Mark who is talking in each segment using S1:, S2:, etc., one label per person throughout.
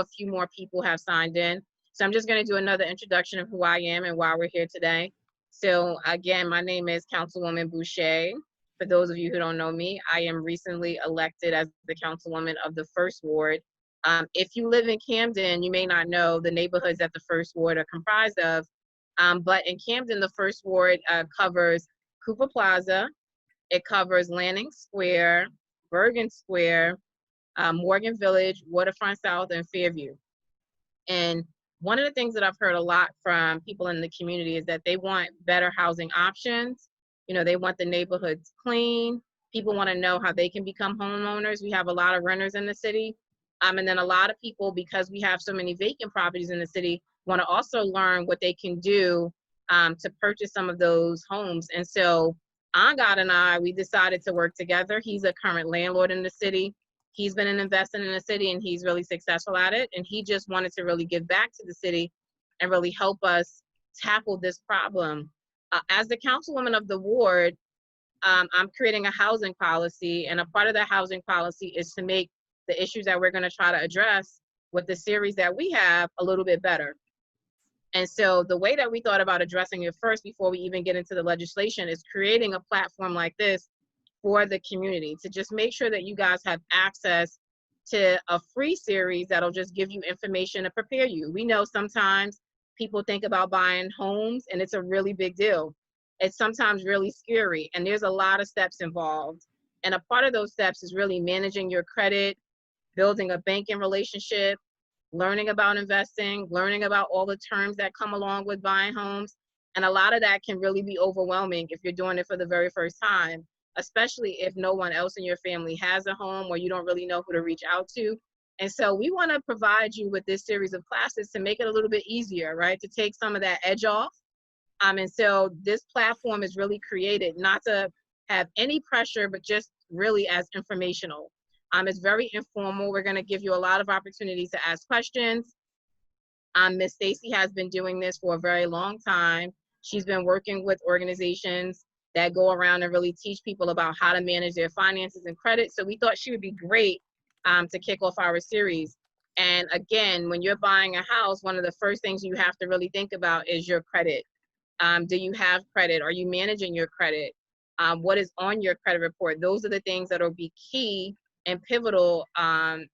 S1: a few more people have signed in. So I'm just going to do another introduction of who I am and why we're here today. So again, my name is Councilwoman Boucher. For those of you who don't know me, I am recently elected as the Councilwoman of the First Ward. If you live in Camden, you may not know the neighborhoods that the First Ward are comprised of. But in Camden, the First Ward covers Cooper Plaza. It covers Lanning Square, Bergen Square, Morgan Village, Waterfront South, and Fairview. And one of the things that I've heard a lot from people in the community is that they want better housing options. You know, they want the neighborhoods clean. People want to know how they can become homeowners. We have a lot of renters in the city. And then a lot of people, because we have so many vacant properties in the city, want to also learn what they can do to purchase some of those homes. And so Angad and I, we decided to work together. He's a current landlord in the city. He's been an investor in the city and he's really successful at it. And he just wanted to really give back to the city and really help us tackle this problem. As the councilwoman of the ward, I'm creating a housing policy, and a part of that housing policy is to make the issues that we're going to try to address with the series that we have a little bit better. And so the way that we thought about addressing it first, before we even get into the legislation, is creating a platform like this for the community to just make sure that you guys have access to a free series that'll just give you information to prepare you. We know sometimes people think about buying homes and it's a really big deal. It's sometimes really scary and there's a lot of steps involved. And a part of those steps is really managing your credit, building a banking relationship, learning about investing, learning about all the terms that come along with buying homes. And a lot of that can really be overwhelming if you're doing it for the very first time, especially if no one else in your family has a home or you don't really know who to reach out to. And so we want to provide you with this series of classes to make it a little bit easier, right? To take some of that edge off. And so this platform is really created not to have any pressure, but just really as informational. It's very informal. We're going to give you a lot of opportunities to ask questions. Ms. Stacey has been doing this for a very long time. She's been working with organizations that go around and really teach people about how to manage their finances and credit. So we thought she would be great to kick off our series. And again, when you're buying a house, one of the first things you have to really think about is your credit. Do you have credit? Are you managing your credit? What is on your credit report? Those are the things that will be key and pivotal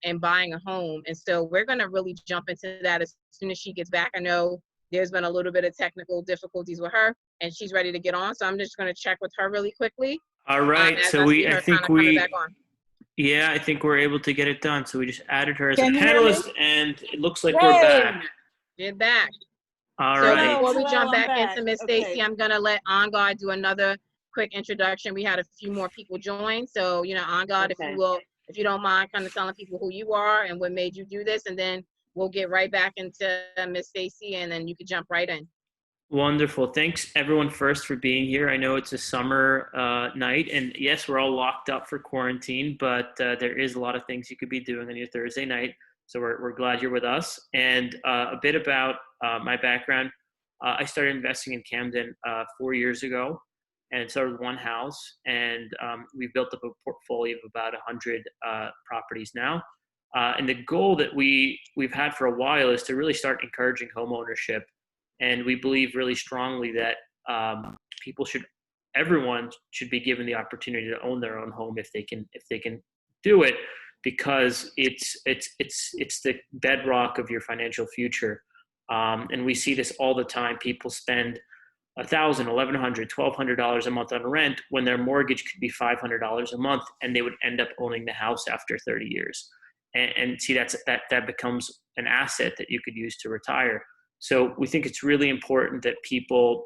S1: in buying a home. And so we're going to really jump into that as soon as she gets back. I know there's been a little bit of technical difficulties with her and she's ready to get on. So I'm just going to check with her really quickly.
S2: All right. So I think we're able to get it done. So we just added her as a panelist and it looks like we're back.
S1: You're back.
S2: All right.
S1: Before we jump back into Miss Stacey, I'm going to let Angad do another quick introduction. We had a few more people join. So, you know, Angad, if you don't mind kind of telling people who you are and what made you do this, and then we'll get right back into Miss Stacey and then you can jump right in.
S2: Wonderful. Thanks everyone first for being here. I know it's a summer night and yes, we're all locked up for quarantine, but there is a lot of things you could be doing on your Thursday night. So we're glad you're with us. And a bit about my background. I started investing in Camden 4 years ago and started with one house. And we've built up a portfolio of about 100 properties now. And the goal that we've had for a while is to really start encouraging home ownership. And we believe really strongly that everyone should be given the opportunity to own their own home if they can do it, because it's the bedrock of your financial future. And we see this all the time. People spend $1,000, $1,100, $1,200 a month on rent when their mortgage could be $500 a month, and they would end up owning the house after 30 years. And see, that becomes an asset that you could use to retire. So we think it's really important that people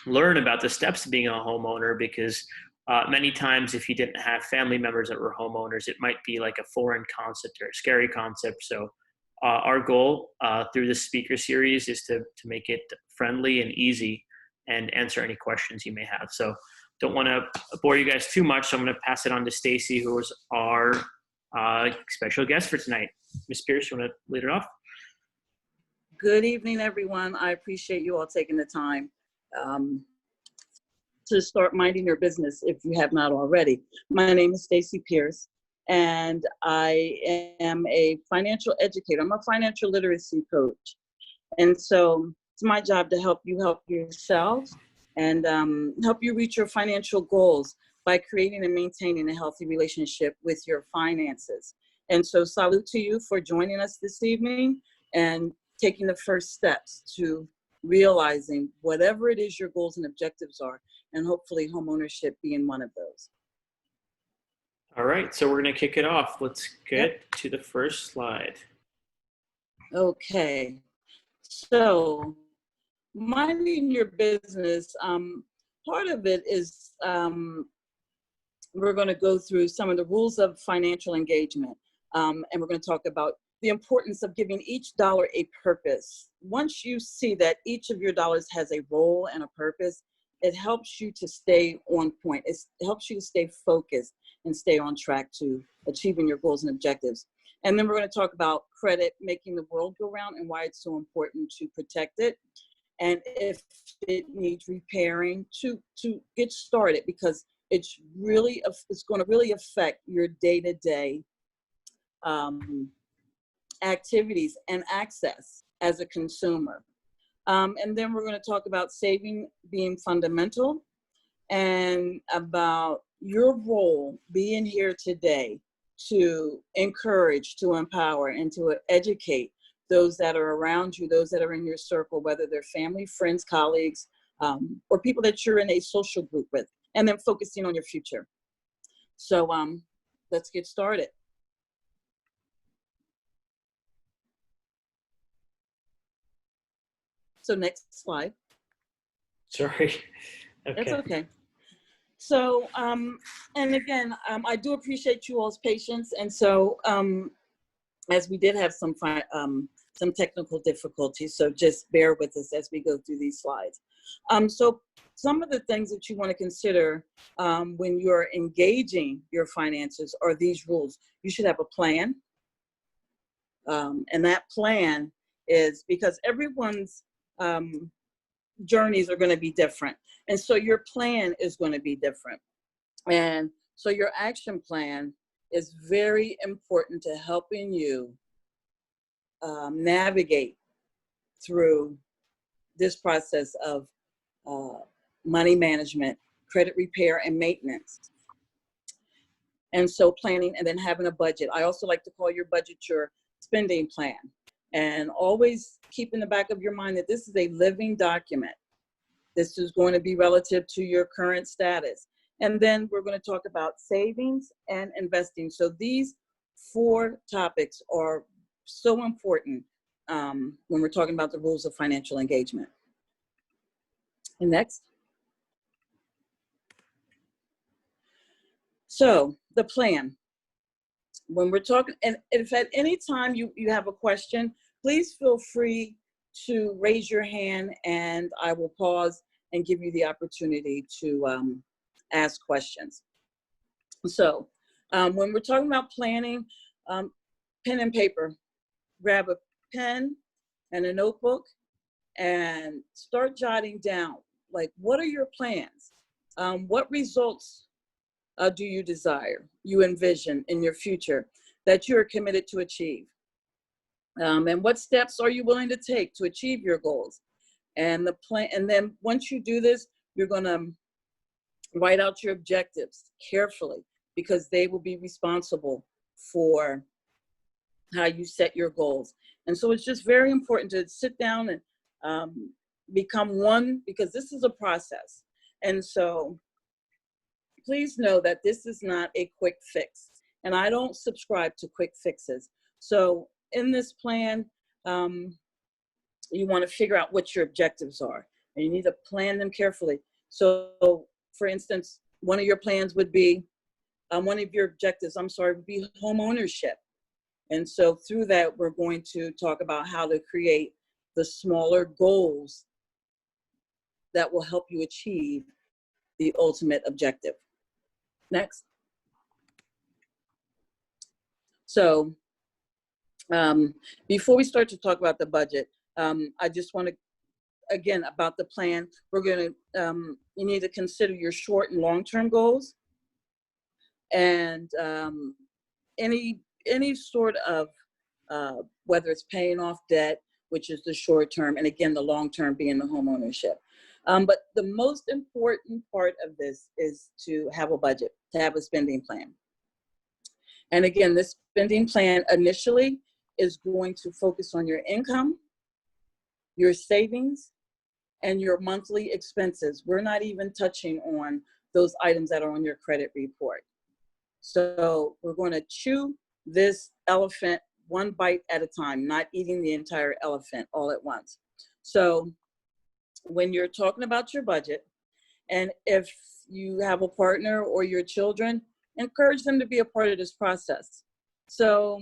S2: learn about the steps of being a homeowner, because many times if you didn't have family members that were homeowners, it might be like a foreign concept or a scary concept. So our goal through this speaker series is to make it friendly and easy and answer any questions you may have. So don't want to bore you guys too much. So I'm going to pass it on to Stacey, who is our special guest for tonight. Ms. Pierce, you want to lead it off?
S3: Good evening, everyone. I appreciate you all taking the time to start minding your business if you have not already. My name is Stacey Pierce. and I am a financial educator. I'm a financial literacy coach. And so it's my job to help yourself and help you reach your financial goals by creating and maintaining a healthy relationship with your finances. And so salute to you for joining us this evening and taking the first steps to realizing whatever it is your goals and objectives are, and hopefully homeownership being one of those.
S2: All right, so we're going to kick it off. Let's get to the first slide.
S3: Okay, so minding your business, part of it is we're going to go through some of the rules of financial engagement, and we're going to talk about the importance of giving each dollar a purpose. Once you see that each of your dollars has a role and a purpose, it helps you to stay on point. It helps you to stay focused and stay on track to achieving your goals and objectives. And then we're going to talk about credit, making the world go round, and why it's so important to protect it. And if it needs repairing, to get started, because it's going to really affect your day-to-day activities and access as a consumer. And then we're going to talk about saving being fundamental, and about your role being here today to encourage, to empower, and to educate those that are around you, those that are in your circle, whether they're family, friends, colleagues, or people that you're in a social group with, and then focusing on your future. So let's get started. So next slide.
S2: Sorry. Okay.
S3: That's okay. So, and again, I do appreciate you all's patience. And so, as we did have some technical difficulties, so just bear with us as we go through these slides. So some of the things that you want to consider when you're engaging your finances are these rules. You should have a plan. And that plan is because everyone's journeys are going to be different. And so your plan is going to be different. And so your action plan is very important to helping you navigate through this process of money management, credit repair, and maintenance. And so planning, and then having a budget. I also like to call your budget your spending plan. And always keep in the back of your mind that this is a living document. This is going to be relative to your current status. And then we're going to talk about savings and investing. So these 4 topics are so important when we're talking about the rules of financial engagement. And next. So the plan. When we're talking, and if at any time you have a question, please feel free to raise your hand, and I will pause and give you the opportunity to ask questions. So when we're talking about planning, pen and paper, grab a pen and a notebook and start jotting down, like, what are your plans? What results do you desire, you envision in your future that you're committed to achieve? And what steps are you willing to take to achieve your goals? And the plan, and then once you do this, you're going to write out your objectives carefully, because they will be responsible for how you set your goals. And so it's just very important to sit down and become one, because this is a process. And so please know that this is not a quick fix, and I don't subscribe to quick fixes. So in this plan, you want to figure out what your objectives are, and you need to plan them carefully. So for instance, one of your plans would be, one of your objectives, would be home ownership. And so through that, we're going to talk about how to create the smaller goals that will help you achieve the ultimate objective. Next. So before we start to talk about the budget, I just want to, again, about the plan, we're going to, you need to consider your short and long-term goals. And any sort of, whether it's paying off debt, which is the short term, and again, the long term being the home ownership. But the most important part of this is to have a budget, to have a spending plan. And again, this spending plan initially is going to focus on your income, your savings, and your monthly expenses. We're not even touching on those items that are on your credit report. So we're going to chew this elephant one bite at a time, not eating the entire elephant all at once. So when you're talking about your budget, and if you have a partner or your children, encourage them to be a part of this process. So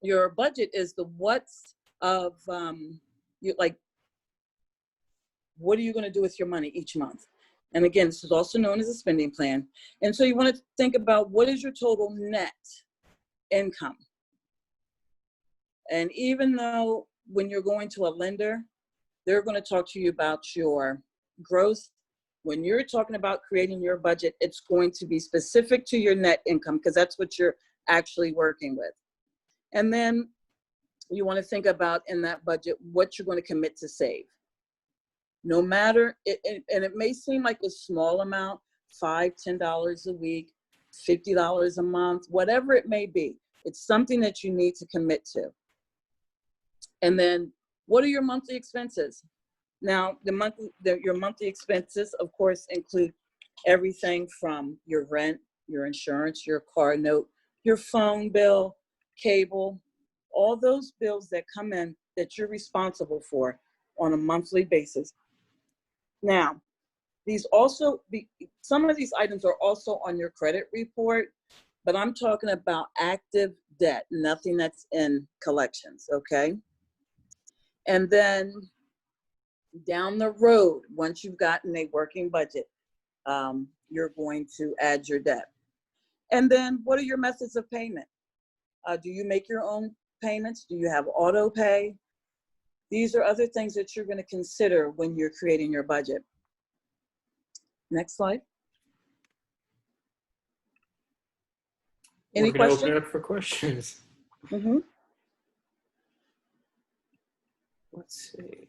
S3: your budget is the what's of, what are you going to do with your money each month? And again, this is also known as a spending plan. And so you want to think about what is your total net income? And even though when you're going to a lender, they're going to talk to you about your gross. When you're talking about creating your budget, it's going to be specific to your net income because that's what you're actually working with. And then you want to think about in that budget what you're going to commit to save. No matter, and it may seem like a small amount, $5, $10 a week, $50 a month, whatever it may be. It's something that you need to commit to. And then what are your monthly expenses? Now, your monthly expenses, of course, include everything from your rent, your insurance, your car note, your phone bill, cable, all those bills that come in that you're responsible for on a monthly basis. Now, some of these items are also on your credit report, but I'm talking about active debt, nothing that's in collections, okay? And then down the road, once you've gotten a working budget, you're going to add your debt. And then what are your methods of payment? Do you make your own payments? Do you have auto pay? These are other things that you're going to consider when you're creating your budget. Next slide. Any
S2: We're going to
S3: questions?
S2: open it up for questions.
S3: Mm-hmm.
S2: Let's see.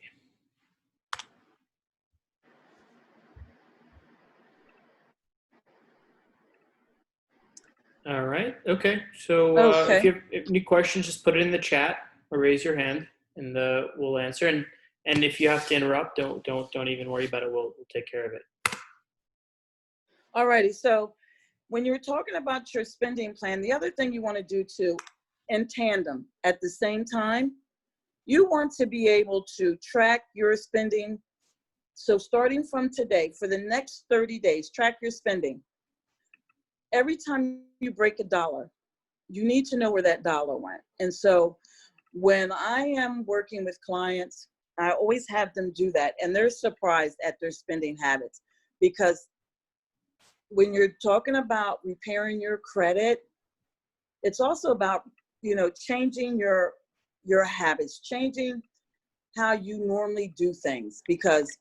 S2: All right. Okay. So
S3: Okay.
S2: if you have any questions, just put it in the chat or raise your hand, and we'll answer. And if you have to interrupt, don't even worry about it. We'll take care of it.
S3: All righty. So when you're talking about your spending plan, the other thing you want to do too, in tandem at the same time, you want to be able to track your spending. So starting from today, for the next 30 days, track your spending. Every time you break a dollar, you need to know where that dollar went. And so when I am working with clients, I always have them do that. And they're surprised at their spending habits, because when you're talking about repairing your credit, it's also about, changing your habits, changing how you normally do things. Because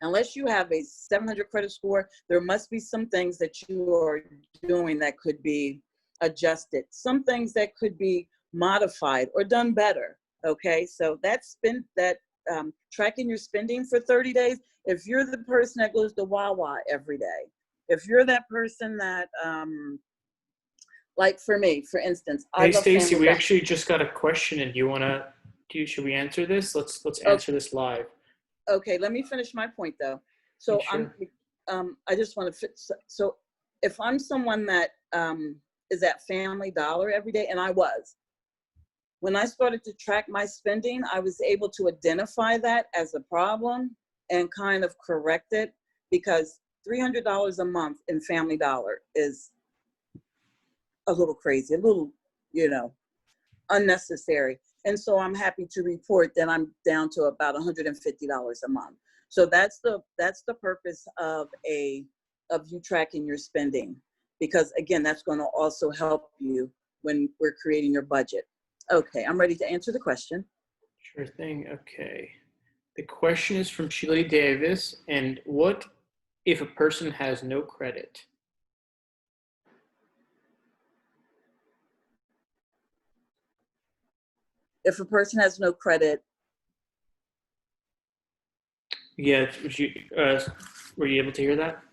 S3: unless you have a 700 credit score, there must be some things that you are doing that could be adjusted, some things that could be modified or done better. Okay, so tracking your spending for 30 days. If you're the person that goes to Wawa every day, if you're that person that, like for me, for instance,
S2: Hey, Stacey, we actually just got a question, and should we answer this? Let's answer this live.
S3: Okay, let me finish my point though. So
S2: Sure.
S3: I just want to fit. So if I'm someone that is at Family Dollar every day, and when I started to track my spending, I was able to identify that as a problem and kind of correct it, because $300 a month in Family Dollar is a little crazy, a little, unnecessary. And so I'm happy to report that I'm down to about $150 a month. So that's the purpose of you tracking your spending, because again, that's going to also help you when we're creating your budget. Okay, I'm ready to answer the question.
S2: Sure thing. Okay. The question is from Sheila Davis. And what if a person has no credit?
S3: If a person has no credit,
S2: Yeah, were you able to hear that?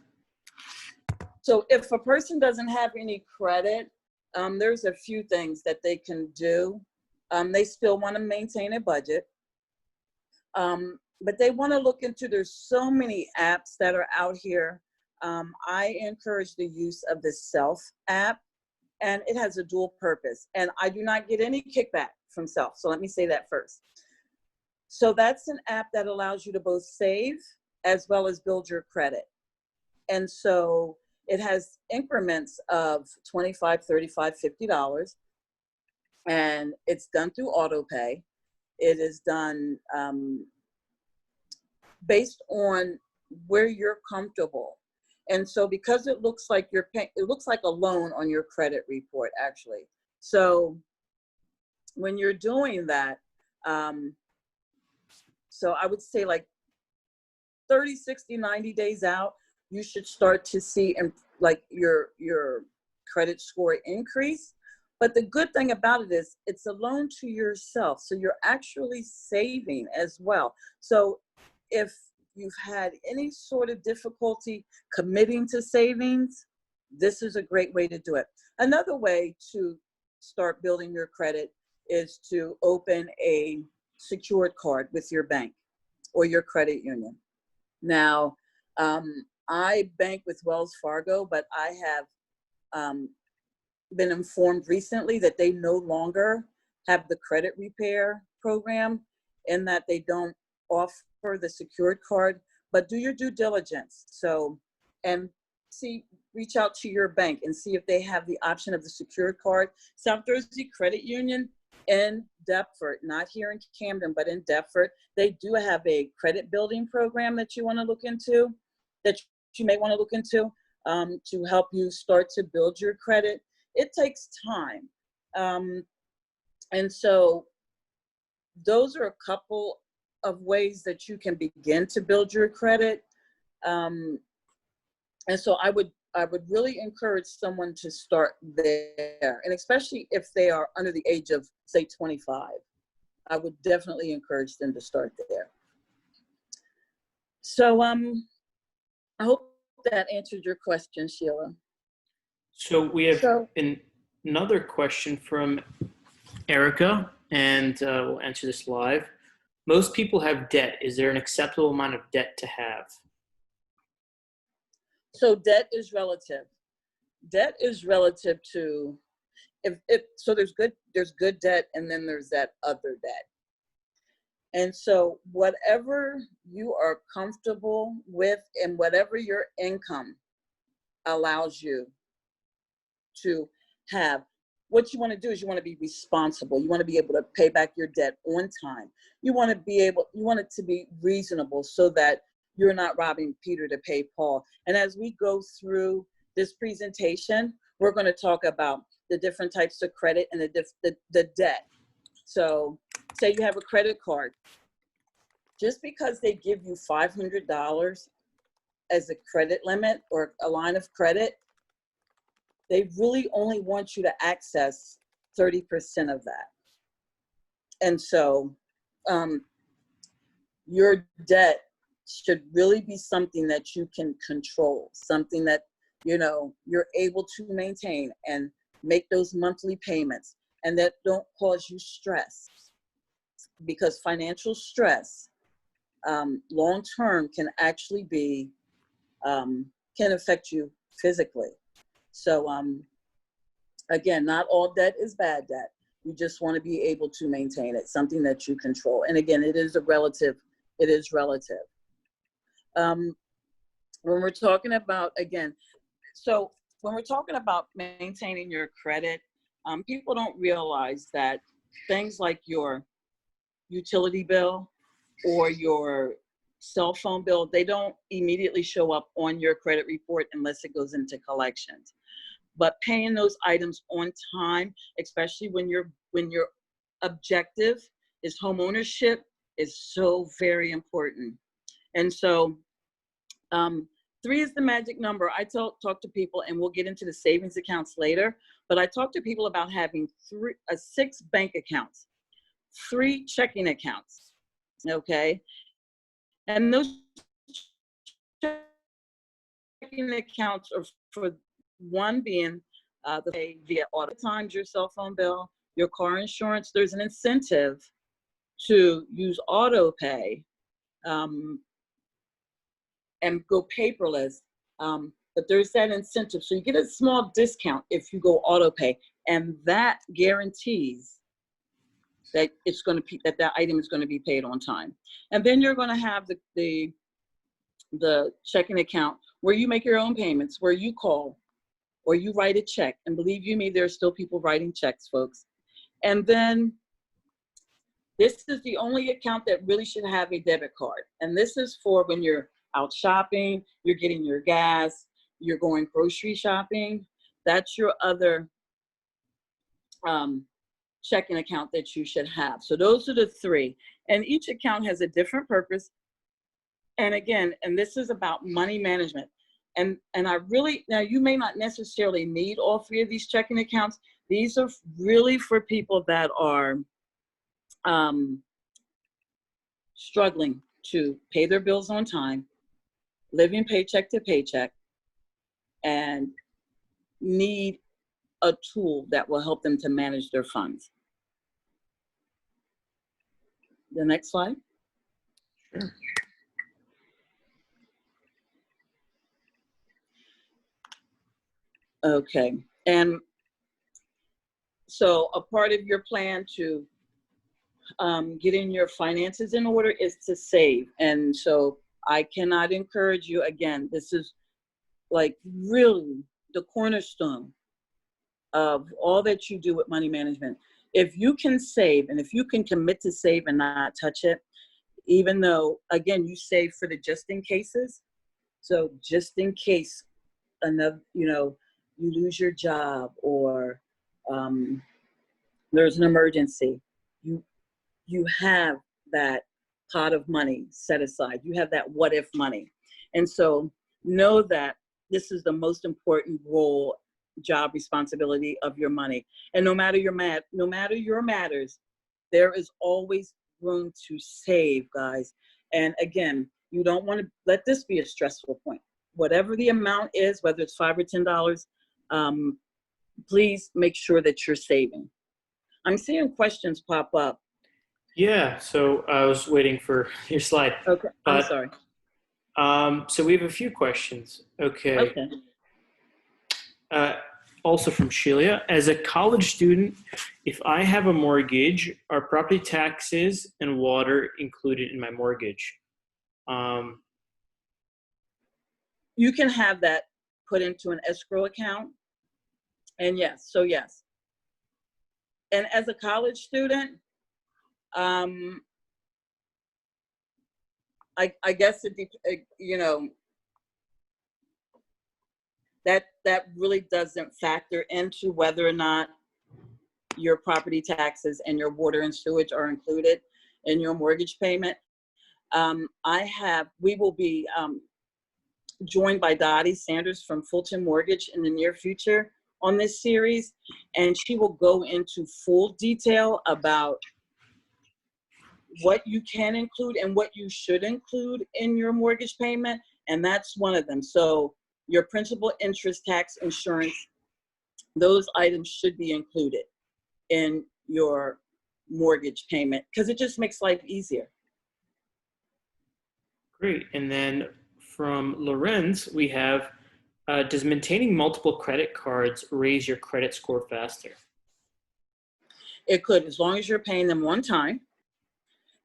S3: so if a person doesn't have any credit, there's a few things that they can do. They still want to maintain a budget, but they want to look into, there's so many apps that are out here. I encourage the use of the Self app, and it has a dual purpose. And I do not get any kickback from Self, so let me say that first. So that's an app that allows you to both save as well as build your credit. And so it has increments of $25, $35, $50, and it's done through auto pay. It is done based on where you're comfortable. And so because it looks like you're paying, it looks like a loan on your credit report, actually. So when you're doing that, so I would say like 30, 60, 90 days out, you should start to see like your credit score increase. But the good thing about it is it's a loan to yourself. So you're actually saving as well. So if you've had any sort of difficulty committing to savings, this is a great way to do it. Another way to start building your credit is to open a secured card with your bank or your credit union. Now, I bank with Wells Fargo, but I have been informed recently that they no longer have the credit repair program, and that they don't offer the secured card. But do your due diligence. So, and reach out to your bank and see if they have the option of the secured card. South Jersey Credit Union in Deptford, not here in Camden, but in Deptford, they do have a credit building program that you want to look into, that you may want to look into, to help you start to build your credit. It takes time. And so those are a couple of ways that you can begin to build your credit. And so I would really encourage someone to start there. And especially if they are under the age of, say, 25, I would definitely encourage them to start there. So I hope that answered your question, Sheila.
S2: So we have another question from Erica, and we'll answer this live. Most people have debt. Is there an acceptable amount of debt to have?
S3: So debt is relative. Debt is relative to, so there's good debt, and then there's that other debt. And so whatever you are comfortable with and whatever your income allows you to have, what you want to do is you want to be responsible. You want to be able to pay back your debt on time. You want it to be reasonable so that you're not robbing Peter to pay Paul. And as we go through this presentation, we're going to talk about the different types of credit and the debt. So say you have a credit card. Just because they give you $500 as a credit limit or a line of credit, they really only want you to access 30% of that. And so your debt should really be something that you can control, something that, you're able to maintain and make those monthly payments, and that don't cause you stress, because financial stress long-term can actually be, can affect you physically. So again, not all debt is bad debt. You just want to be able to maintain it, something that you control. And again, it is relative. When we're talking about, when we're talking about maintaining your credit, people don't realize that things like your utility bill or your cell phone bill, they don't immediately show up on your credit report unless it goes into collections. But paying those items on time, especially when your objective is homeownership, is so very important. And so 3 is the magic number. I talk to people, and we'll get into the savings accounts later, but I talk to people about having 6 bank accounts. 3 checking accounts, okay? And those checking accounts are for one being the pay via auto times, your cell phone bill, your car insurance. There's an incentive to use auto pay and go paperless. But there's that incentive. So you get a small discount if you go auto pay, and that guarantees that it's going to that item is going to be paid on time. And then you're going to have the checking account where you make your own payments, where you call or you write a check. And believe you me, there's still people writing checks, folks. And then this is the only account that really should have a debit card. And this is for when you're out shopping, you're getting your gas, you're going grocery shopping. That's your other checking account that you should have. So those are the 3. And each account has a different purpose. And again, and this is about money management. And I really, now you may not necessarily need all 3 of these checking accounts. These are really for people that are struggling to pay their bills on time, living paycheck to paycheck, and need a tool that will help them to manage their funds. The next slide.
S2: Sure.
S3: Okay, and so a part of your plan to getting your finances in order is to save. And so I cannot encourage you, again, this is like really the cornerstone of all that you do with money management. If you can save, and if you can commit to save and not touch it, even though, again, you save for the just in cases. So just in case another, you lose your job or there's an emergency, you have that pot of money set aside. You have that what if money. And so know that this is the most important role, job responsibility of your money. And no matter your matters, there is always room to save, guys. And again, you don't want to let this be a stressful point. Whatever the amount is, whether it's $5 or $10, please make sure that you're saving. I'm seeing questions pop up.
S2: Yeah, so I was waiting for your slide.
S3: Okay, I'm sorry.
S2: So we have a few questions. Okay. Also from Sheila, as a college student, if I have a mortgage, are property taxes and water included in my mortgage?
S3: You can have that put into an escrow account. And yes. And as a college student, I guess that really doesn't factor into whether or not your property taxes and your water and sewage are included in your mortgage payment. We will be joined by Dottie Sanders from Fulton Mortgage in the near future on this series, and she will go into full detail about what you can include and what you should include in your mortgage payment, and that's one of them. So your principal, interest, tax, insurance, those items should be included in your mortgage payment because it just makes life easier.
S2: Great. And then from Lorenz, we have, does maintaining multiple credit cards raise your credit score faster?
S3: It could, as long as you're paying them on time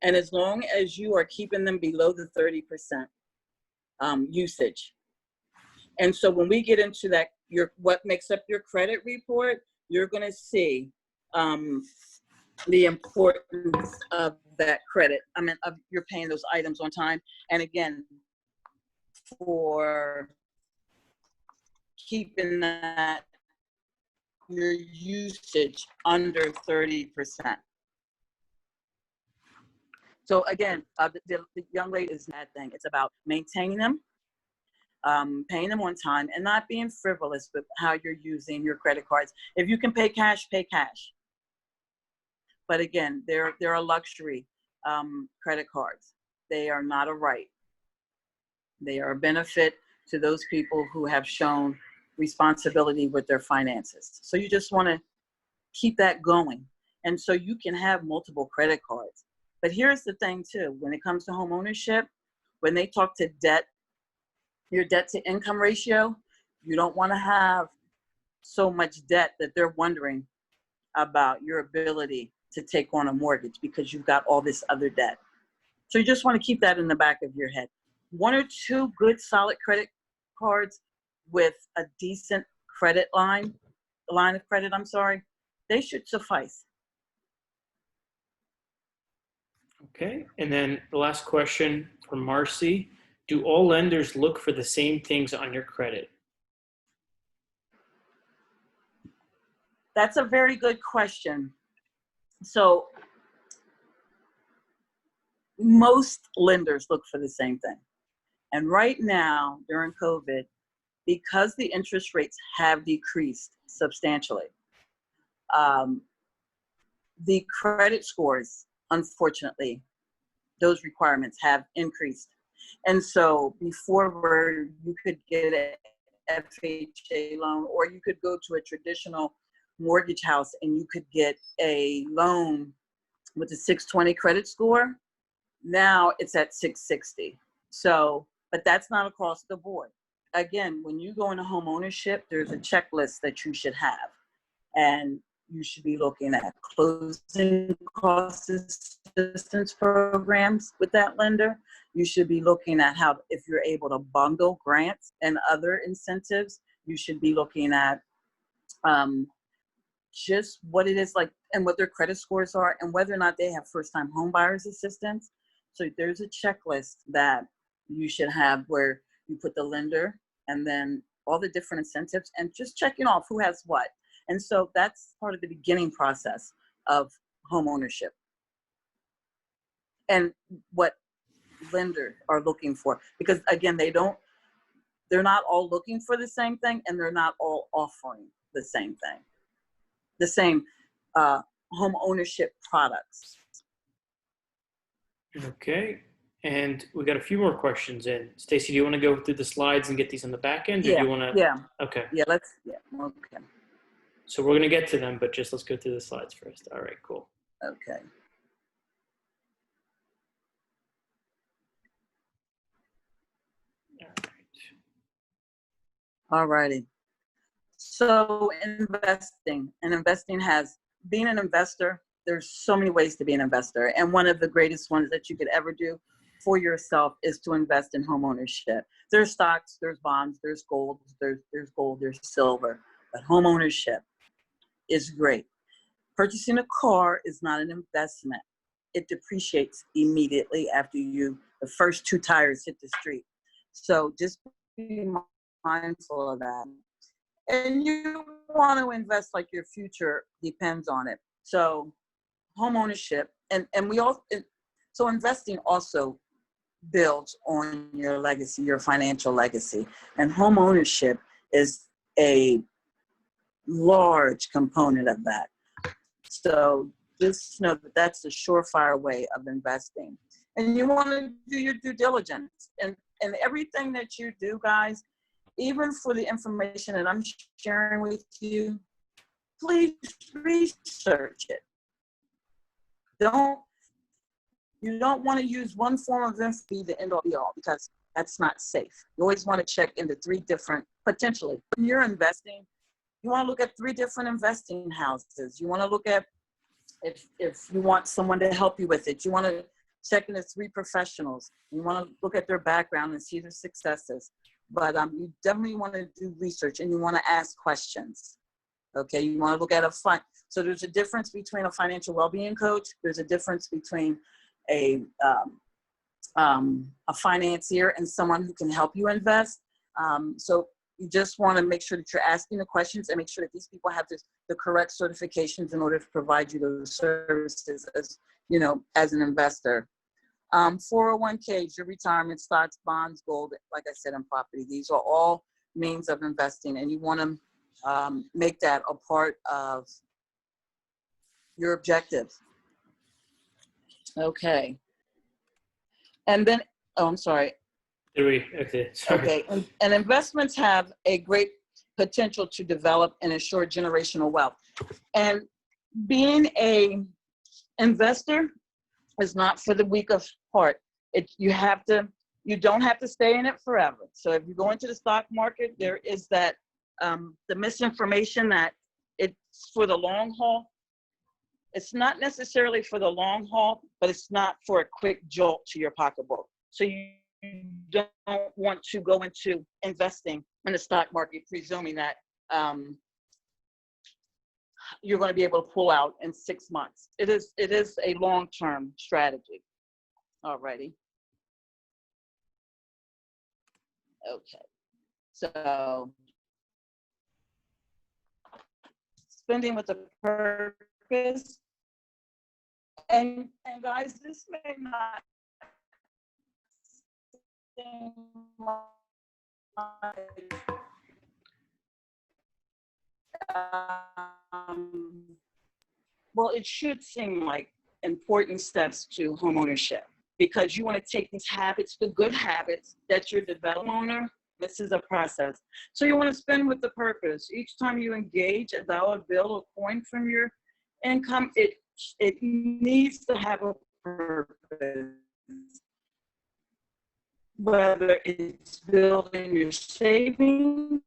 S3: and as long as you are keeping them below the 30% usage. And so when we get into that, what makes up your credit report, you're going to see the importance of that credit. Of you're paying those items on time. And again, for keeping that your usage under 30%. So again, the young lady is that thing. It's about maintaining them, paying them on time, and not being frivolous with how you're using your credit cards. If you can pay cash, pay cash. But again, they're a luxury credit cards. They are not a right. They are a benefit to those people who have shown responsibility with their finances. So you just want to keep that going. And so you can have multiple credit cards. But here's the thing too, when it comes to home ownership, when they talk to debt, your debt to income ratio, you don't want to have so much debt that they're wondering about your ability to take on a mortgage because you've got all this other debt. So you just want to keep that in the back of your head. 1 or 2 good solid credit cards with a decent credit line of credit, they should suffice.
S2: Okay, and then the last question from Marcy. Do all lenders look for the same things on your credit?
S3: That's a very good question. So most lenders look for the same thing. And right now, during COVID, because the interest rates have decreased substantially, the credit scores, unfortunately, those requirements have increased. And so before, where you could get an FHA loan, or you could go to a traditional mortgage house and you could get a loan with a 620 credit score, now it's at 660. So, but that's not across the board. Again, when you go into home ownership, there's a checklist that you should have. And you should be looking at closing cost assistance programs with that lender. You should be looking at how, if you're able to bundle grants and other incentives. You should be looking at just what it is like and what their credit scores are and whether or not they have first-time home buyers assistance. So there's a checklist that you should have where you put the lender and then all the different incentives and just checking off who has what. And so that's part of the beginning process of home ownership and what lenders are looking for. Because again, they're not all looking for the same thing and they're not all offering the same thing, the same home ownership products.
S2: Okay, and we got a few more questions in. Stacey, do you want to go through the slides and get these on the back end? Or
S3: Yeah,
S2: do you want to?
S3: yeah.
S2: Okay.
S3: Yeah, okay.
S2: So we're going to get to them, but just let's go through the slides first. All right, cool.
S3: Okay. All righty. So investing has, being an investor, there's so many ways to be an investor. And one of the greatest ones that you could ever do for yourself is to invest in home ownership. There's stocks, there's bonds, there's gold, there's silver, but home ownership is great. Purchasing a car is not an investment. It depreciates immediately after the first 2 tires hit the street. So just be mindful of that. And you want to invest like your future depends on it. So home ownership, so investing also builds on your legacy, your financial legacy. And home ownership is a large component of that. So just know that that's a surefire way of investing. And you want to do your due diligence. And everything that you do, guys, even for the information that I'm sharing with you, please research it. You don't want to use one form of info be the end all be all, because that's not safe. You always want to check into 3 different, potentially. When you're investing, you want to look at 3 different investing houses. You want to look at, if you want someone to help you with it, you want to check into 3 professionals. You want to look at their background and see their successes. But you definitely want to do research and you want to ask questions. Okay, you want to look at so there's a difference between a financial well-being coach. There's a difference between a financier and someone who can help you invest. So you just want to make sure that you're asking the questions and make sure that these people have the correct certifications in order to provide you those services as an investor. 401ks, your retirement, stocks, bonds, gold, like I said, and property. These are all means of investing, and you want to make that a part of your objectives. Okay. And then, oh, I'm sorry.
S2: Okay, sorry.
S3: Okay, and investments have a great potential to develop and ensure generational wealth. And being a investor is not for the weak of heart. You don't have to stay in it forever. So if you go into the stock market, there is that the misinformation that it's for the long haul. It's not necessarily for the long haul, but it's not for a quick jolt to your pocketbook. So you don't want to go into investing in the stock market presuming that you're going to be able to pull out in 6 months. It is a long-term strategy. Alrighty. Okay. So spending with a purpose. And guys, this may not seem like, well, it should seem like important steps to homeownership, because you want to take these habits, the good habits that you're developing owner. This is a process. So you want to spend with the purpose. Each time you engage a dollar bill or coin from your income, it needs to have a purpose. Whether it's building your savings,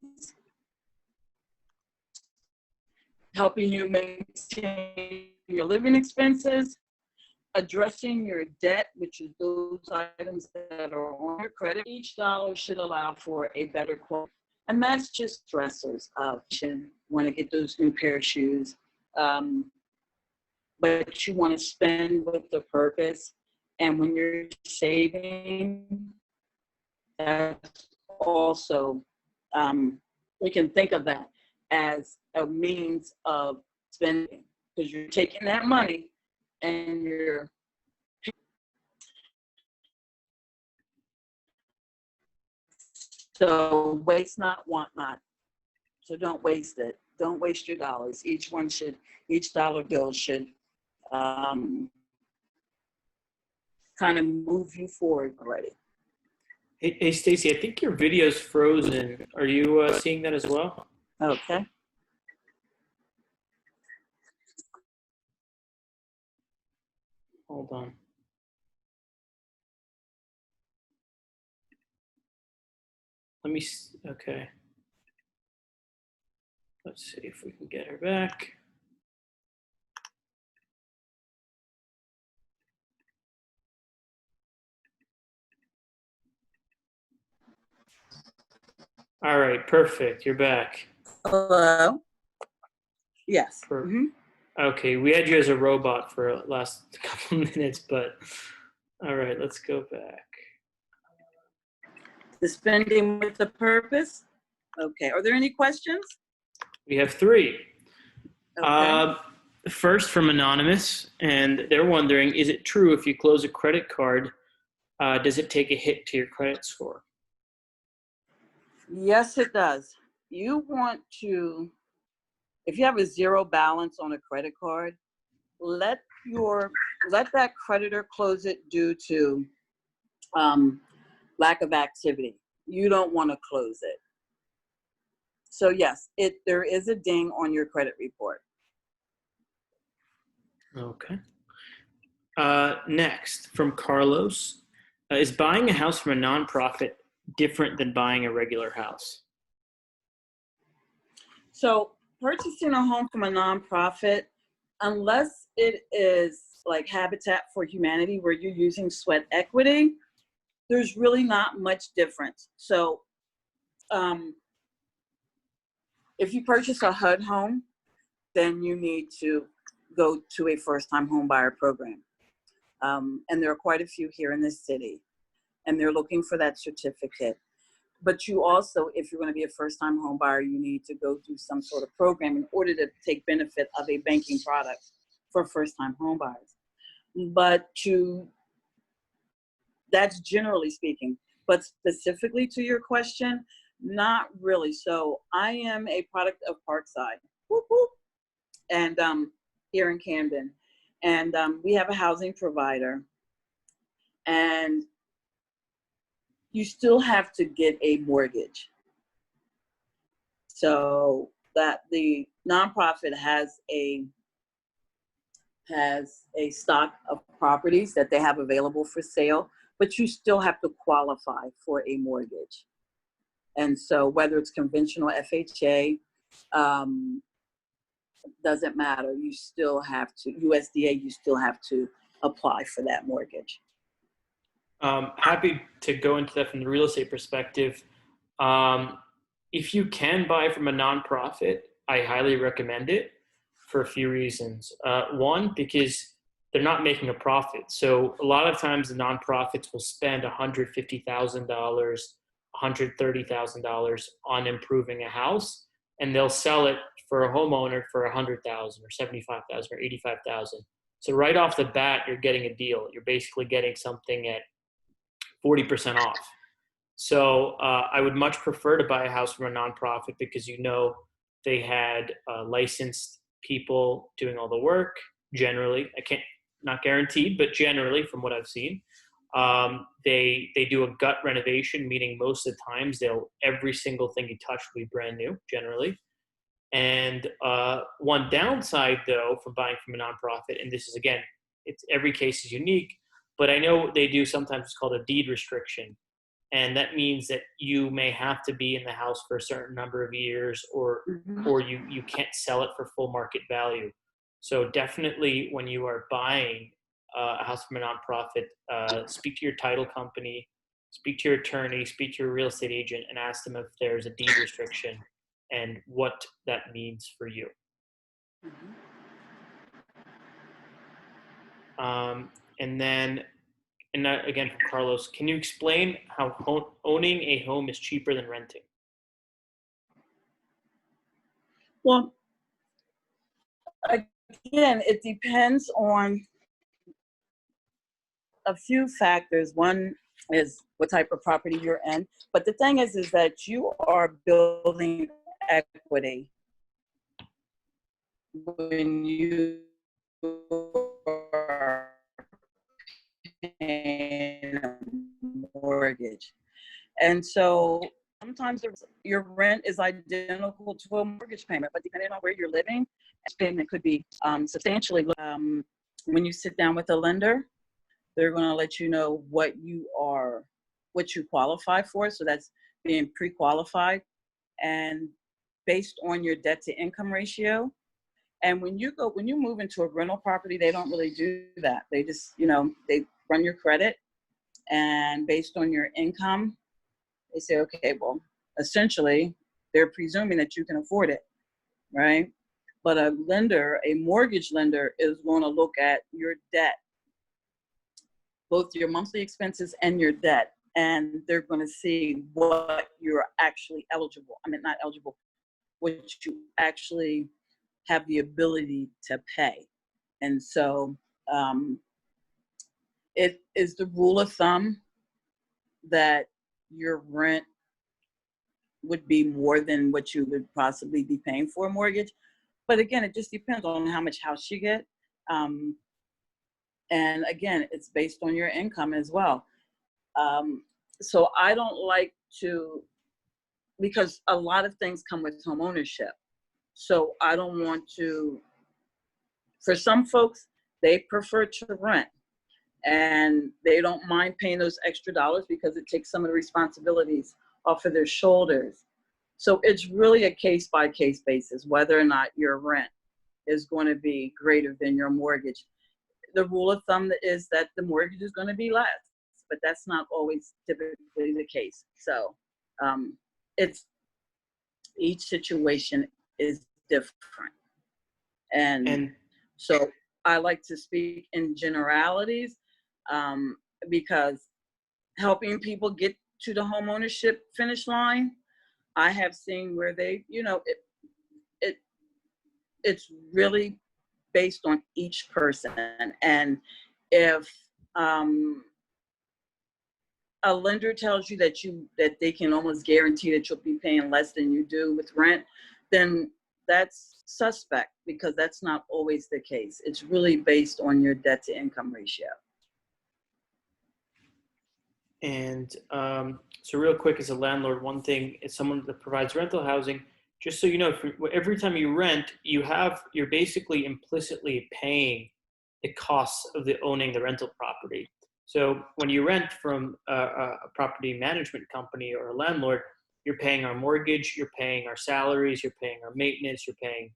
S3: helping you maintain your living expenses, addressing your debt, which is those items that are on your credit. Each dollar should allow for a better quote. And that's just stressors of you want to get those new pair of shoes. But you want to spend with the purpose. And when you're saving, that's also, we can think of that as a means of spending, because you're taking that money and you're so waste not, want not. So don't waste it. Don't waste your dollars. Each dollar bill should kind of move you forward already.
S2: Hey Stacey, I think your video's frozen. Are you seeing that as well?
S3: Okay.
S2: Hold on. Okay. Let's see if we can get her back. All right, perfect. You're back.
S3: Hello? Yes.
S2: Okay, we had you as a robot for the last couple minutes, but all right, let's go back.
S3: The spending with a purpose. Okay. Are there any questions?
S2: We have 3.
S3: Okay.
S2: First from Anonymous, and they're wondering, is it true if you close a credit card, does it take a hit to your credit score?
S3: Yes, it does. You want to, if you have a 0 balance on a credit card, let that creditor close it due to lack of activity. You don't want to close it. So yes, there is a ding on your credit report.
S2: Okay. Next, from Carlos, is buying a house from a nonprofit different than buying a regular house?
S3: So purchasing a home from a nonprofit, unless it is like Habitat for Humanity where you're using sweat equity, there's really not much difference. So if you purchase a HUD home, then you need to go to a first-time home buyer program. And there are quite a few here in this city, and they're looking for that certificate. But you also, if you're going to be a first-time home buyer, you need to go through some sort of program in order to take benefit of a banking product for first-time home buyers. But that's generally speaking. But specifically to your question, not really. So I am a product of Parkside, whoop, whoop, and here in Camden. And we have a housing provider, and you still have to get a mortgage. So that the nonprofit has a stock of properties that they have available for sale, but you still have to qualify for a mortgage. And so whether it's conventional FHA, doesn't matter. You still have to, USDA, you still have to apply for that mortgage.
S2: Happy to go into that from the real estate perspective. If you can buy from a nonprofit, I highly recommend it for a few reasons. One, because they're not making a profit. So a lot of times the nonprofits will spend $150,000, $130,000 on improving a house, and they'll sell it for a homeowner for $100,000 or $75,000 or $85,000. So right off the bat, you're getting a deal. You're basically getting something at 40% off. So I would much prefer to buy a house from a nonprofit because they had licensed people doing all the work. Generally, not guaranteed, but generally from what I've seen, they do a gut renovation, meaning most of the times every single thing you touch will be brand new, generally. And one downside, though, from buying from a nonprofit, and this is, again, every case is unique, but I know they do sometimes what's called a deed restriction. And that means that you may have to be in the house for a certain number of years, or you can't sell it for full market value. So definitely when you are buying a house from a nonprofit, speak to your title company, speak to your attorney, speak to your real estate agent, and ask them if there's a deed restriction and what that means for you. And then, again, from Carlos, can you explain how owning a home is cheaper than renting?
S3: Well, again, it depends on a few factors. One is what type of property you're in. But the thing is that you are building equity when you are paying a mortgage. And so sometimes your rent is identical to a mortgage payment, but depending on where you're living, payment could be substantially. When you sit down with a lender, they're going to let you know what you qualify for. So that's being pre-qualified and based on your debt to income ratio. And when you move into a rental property, they don't really do that. They just, they run your credit, and based on your income, they say, okay, well, essentially they're presuming that you can afford it, right? But a mortgage lender is going to look at your debt, both your monthly expenses and your debt, and they're going to see what you're actually what you actually have the ability to pay. And so it is the rule of thumb that your rent would be more than what you would possibly be paying for a mortgage. But again, it just depends on how much house you get. And again, it's based on your income as well. So I don't like to, because a lot of things come with home ownership. So I don't want to, for some folks, they prefer to rent and they don't mind paying those extra dollars because it takes some of the responsibilities off of their shoulders. So it's really a case-by-case basis, whether or not your rent is going to be greater than your mortgage. The rule of thumb is that the mortgage is going to be less, but that's not always typically the case. So each situation is different. And so I like to speak in generalities because helping people get to the homeownership finish line, I have seen where they, it's really based on each person. And if a lender tells you that they can almost guarantee that you'll be paying less than you do with rent, then that's suspect because that's not always the case. It's really based on your debt to income ratio.
S2: And so real quick, as a landlord, one thing is someone that provides rental housing, just so you know, every time you rent, you're basically implicitly paying the costs of owning the rental property. So when you rent from a property management company or a landlord, you're paying our mortgage, you're paying our salaries, you're paying our maintenance, you're paying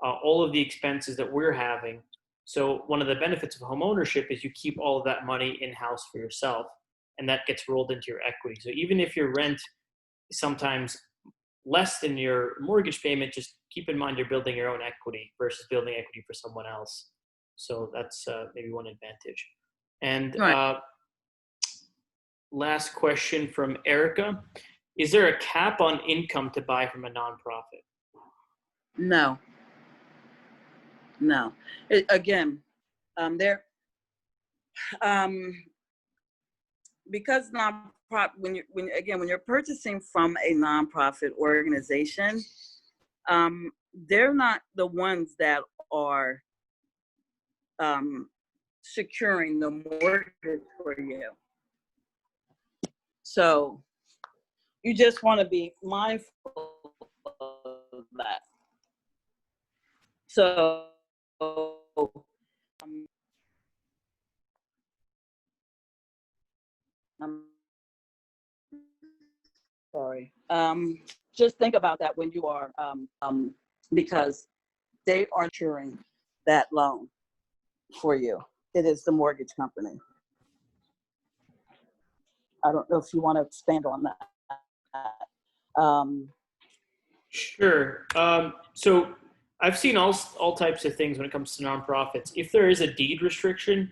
S2: all of the expenses that we're having. So one of the benefits of home ownership is you keep all of that money in-house for yourself, and that gets rolled into your equity. So even if your rent is sometimes less than your mortgage payment, just keep in mind you're building your own equity versus building equity for someone else. So that's maybe one advantage. And
S3: Right.
S2: Last question from Erica. Is there a cap on income to buy from a nonprofit?
S3: No. Again, because when you're purchasing from a nonprofit organization, they're not the ones that are securing the mortgage for you. So you just want to be mindful of that. So I'm sorry. Just think about that when you are, because they are securing that loan for you. It is the mortgage company. I don't know if you want to expand on that.
S2: Sure. So I've seen all types of things when it comes to nonprofits. If there is a deed restriction,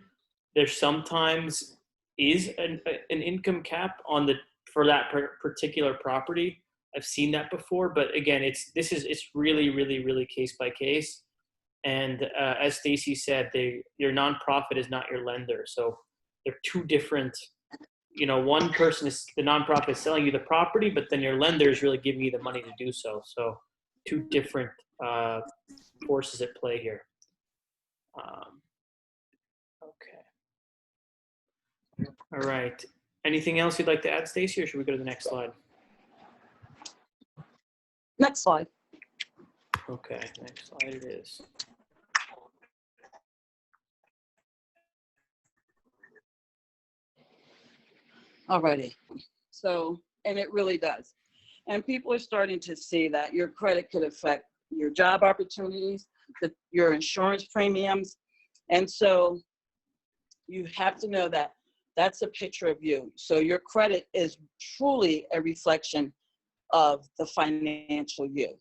S2: there sometimes is an income cap for that particular property. I've seen that before, but again, it's really, really, really case by case. And as Stacey said, your nonprofit is not your lender, so they're two different. One person is the nonprofit is selling you the property, but then your lender is really giving you the money to do so. So two different forces at play here. Okay. All right. Anything else you'd like to add, Stacey, or should we go to the next slide?
S3: Next slide.
S2: Okay, next slide it is.
S3: Alrighty. So, and it really does. And people are starting to see that your credit could affect your job opportunities, your insurance premiums. And so you have to know that that's a picture of you. So your credit is truly a reflection of the financial you.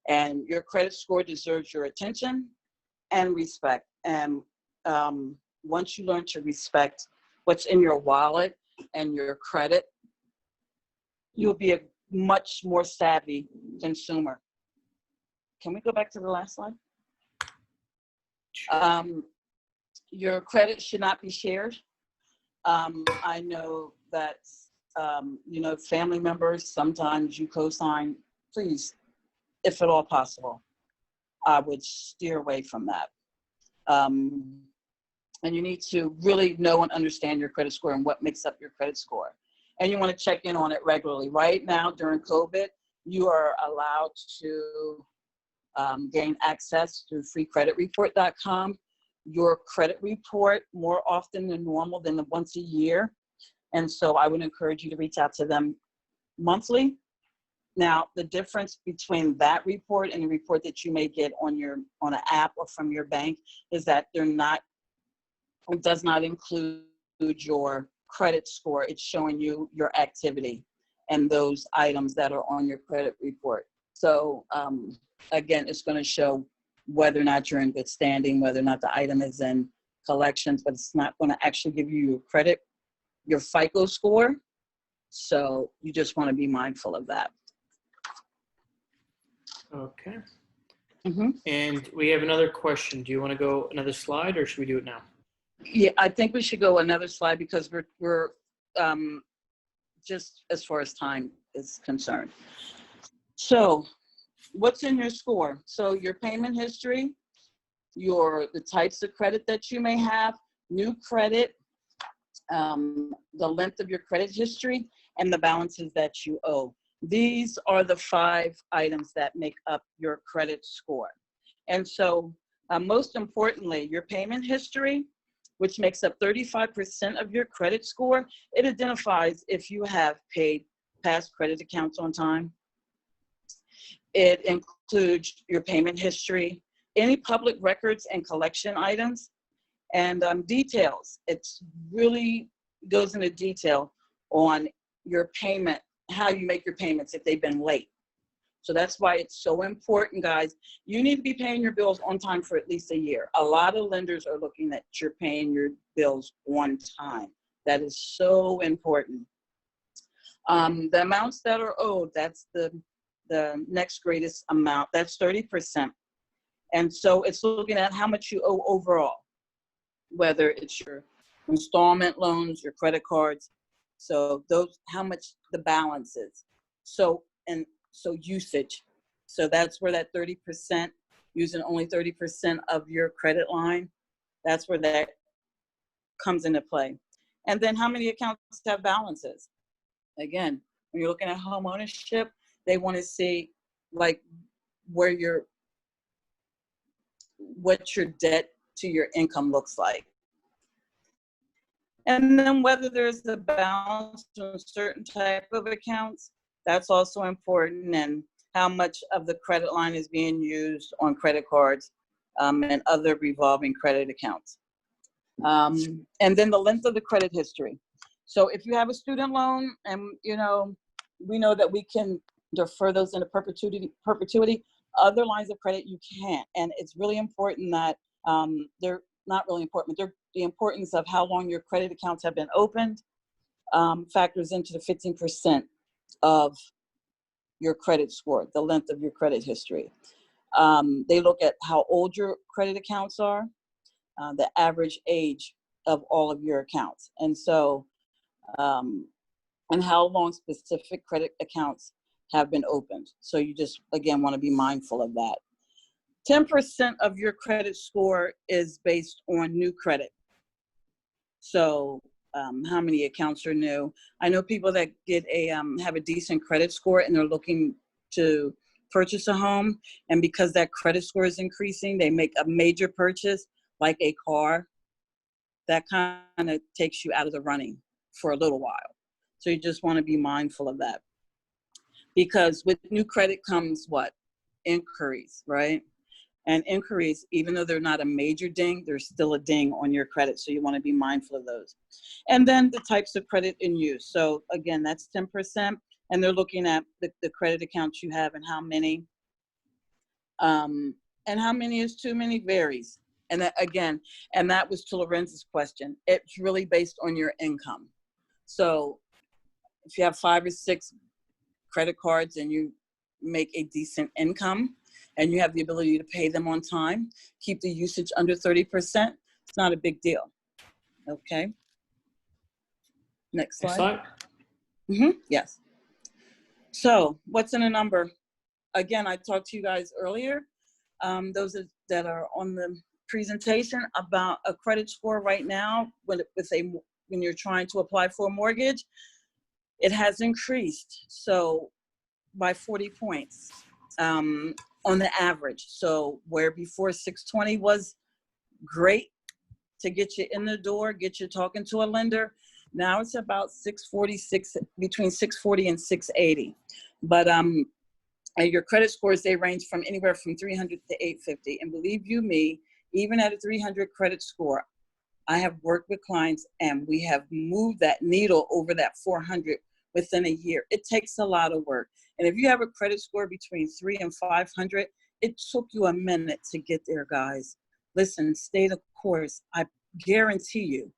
S3: And your credit score deserves your attention and respect. And once you learn to respect what's in your wallet and your credit, you'll be a much more savvy consumer. Can we go back to the last slide? Your credit should not be shared. I know that, family members, sometimes you co-sign. Please, if at all possible, I would steer away from that. And you need to really know and understand your credit score and what makes up your credit score. And you want to check in on it regularly. Right now, during COVID, you are allowed to gain access to freecreditreport.com. Your credit report more often than normal than once a year. And so I would encourage you to reach out to them monthly. Now, the difference between that report and the report that you may get on an app or from your bank is that it does not include your credit score. It's showing you your activity and those items that are on your credit report. So again, it's going to show whether or not you're in good standing, whether or not the item is in collections, but it's not going to actually give you your credit, your FICO score. So you just want to be mindful of that.
S2: Okay.
S3: Mm-hmm.
S2: And we have another question. Do you want to go another slide or should we do it now?
S3: Yeah, I think we should go another slide because we're just as far as time is concerned. So what's in your score? So your payment history, the types of credit that you may have, new credit, the length of your credit history, and the balances that you owe. These are the 5 items that make up your credit score. And so most importantly, your payment history, which makes up 35% of your credit score, it identifies if you have paid past credit accounts on time. It includes your payment history, any public records and collection items, and details. It's really goes into detail on your payment, how you make your payments if they've been late. So that's why it's so important, guys. You need to be paying your bills on time for at least a year. A lot of lenders are looking at you're paying your bills on time. That is so important. The amounts that are owed, that's the next greatest amount. That's 30%. And so it's looking at how much you owe overall, whether it's your installment loans, your credit cards. So those, how much the balance is. So usage. So that's where that 30%, using only 30% of your credit line, that's where that comes into play. And then how many accounts have balances? Again, when you're looking at home ownership, they want to see like what your debt to your income looks like. And then whether there's a balance on certain type of accounts, that's also important, and how much of the credit line is being used on credit cards and other revolving credit accounts. And then the length of the credit history. So if you have a student loan, and we know that we can defer those into perpetuity. Other lines of credit you can't, and it's really important that they're not really important, but the importance of how long your credit accounts have been opened factors into the 15% of your credit score, the length of your credit history. They look at how old your credit accounts are, the average age of all of your accounts, and so and how long specific credit accounts have been opened. So you just, again, want to be mindful of that. 10% of your credit score is based on new credit. So how many accounts are new? I know people that get have a decent credit score and they're looking to purchase a home, and because that credit score is increasing, they make a major purchase like a car. That kind of takes you out of the running for a little while. So you just want to be mindful of that. Because with new credit comes what? Inquiries, right? And inquiries, even though they're not a major ding, there's still a ding on your credit. So you want to be mindful of those. And then the types of credit in use. So again, that's 10%. And they're looking at the credit accounts you have and how many. And how many is too many varies. And that, again, and that was to Lorenz's question. It's really based on your income. So if you have 5 or 6 credit cards and you make a decent income and you have the ability to pay them on time, keep the usage under 30%, it's not a big deal. Okay. Next slide. Yes. So what's in a number? Again, I talked to you guys earlier, those that are on the presentation, about a credit score right now when you're trying to apply for a mortgage. It has increased, so by 40 points on the average. So where before 620 was great to get you in the door, get you talking to a lender, now it's about 646, between 640 and 680. But and your credit scores, they range from anywhere from 300 to 850. And believe you me, even at a 300 credit score, I have worked with clients and we have moved that needle over that 400 within a year. It takes a lot of work. And if you have a credit score between 300 and 500, it took you a minute to get there, guys. Listen, stay the course. I guarantee you,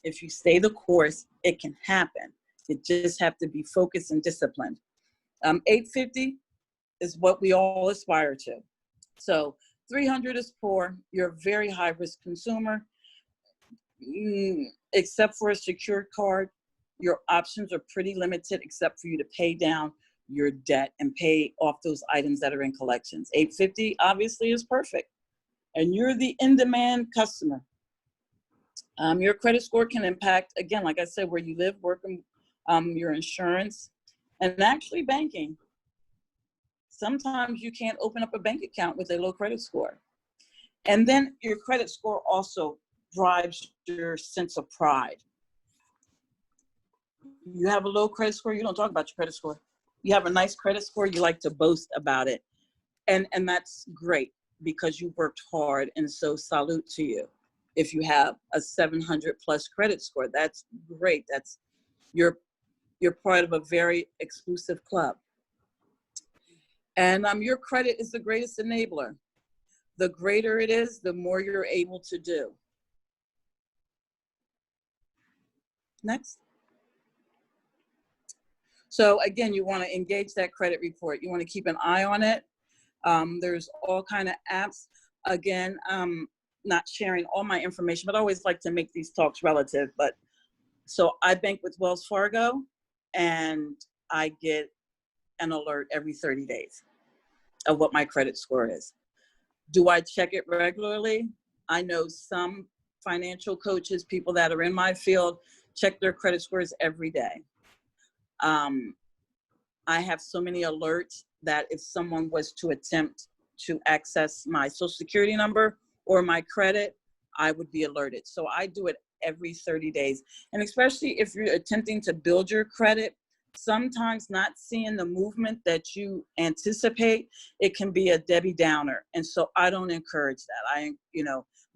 S3: if you stay the course, it can happen. You just have to be focused and disciplined. 850 is what we all aspire to. So 300 is poor. You're a very high-risk consumer. Except for a secured card, your options are pretty limited except for you to pay down your debt and pay off those items that are in collections. 850 obviously is perfect. And you're the in-demand customer. Your credit score can impact, again, like I said, where you live, work, your insurance, and actually banking. Sometimes you can't open up a bank account with a low credit score. And then your credit score also drives your sense of pride. You have a low credit score, you don't talk about your credit score. You have a nice credit score, you like to boast about it. And that's great because you worked hard, and so salute to you. If you have a 700 plus credit score, that's great. That's you're part of a very exclusive club. And your credit is the greatest enabler. The greater it is, the more you're able to do. Next. So again, you want to engage that credit report. You want to keep an eye on it. There's all kind of apps. Again, not sharing all my information, but I always like to make these talks relative. But so I bank with Wells Fargo, and I get an alert every 30 days of what my credit score is. Do I check it regularly? I know some financial coaches, people that are in my field, check their credit scores every day. I have so many alerts that if someone was to attempt to access my social security number or my credit, I would be alerted. So I do it every 30 days. And especially if you're attempting to build your credit, sometimes not seeing the movement that you anticipate, it can be a Debbie Downer. And so I don't encourage that.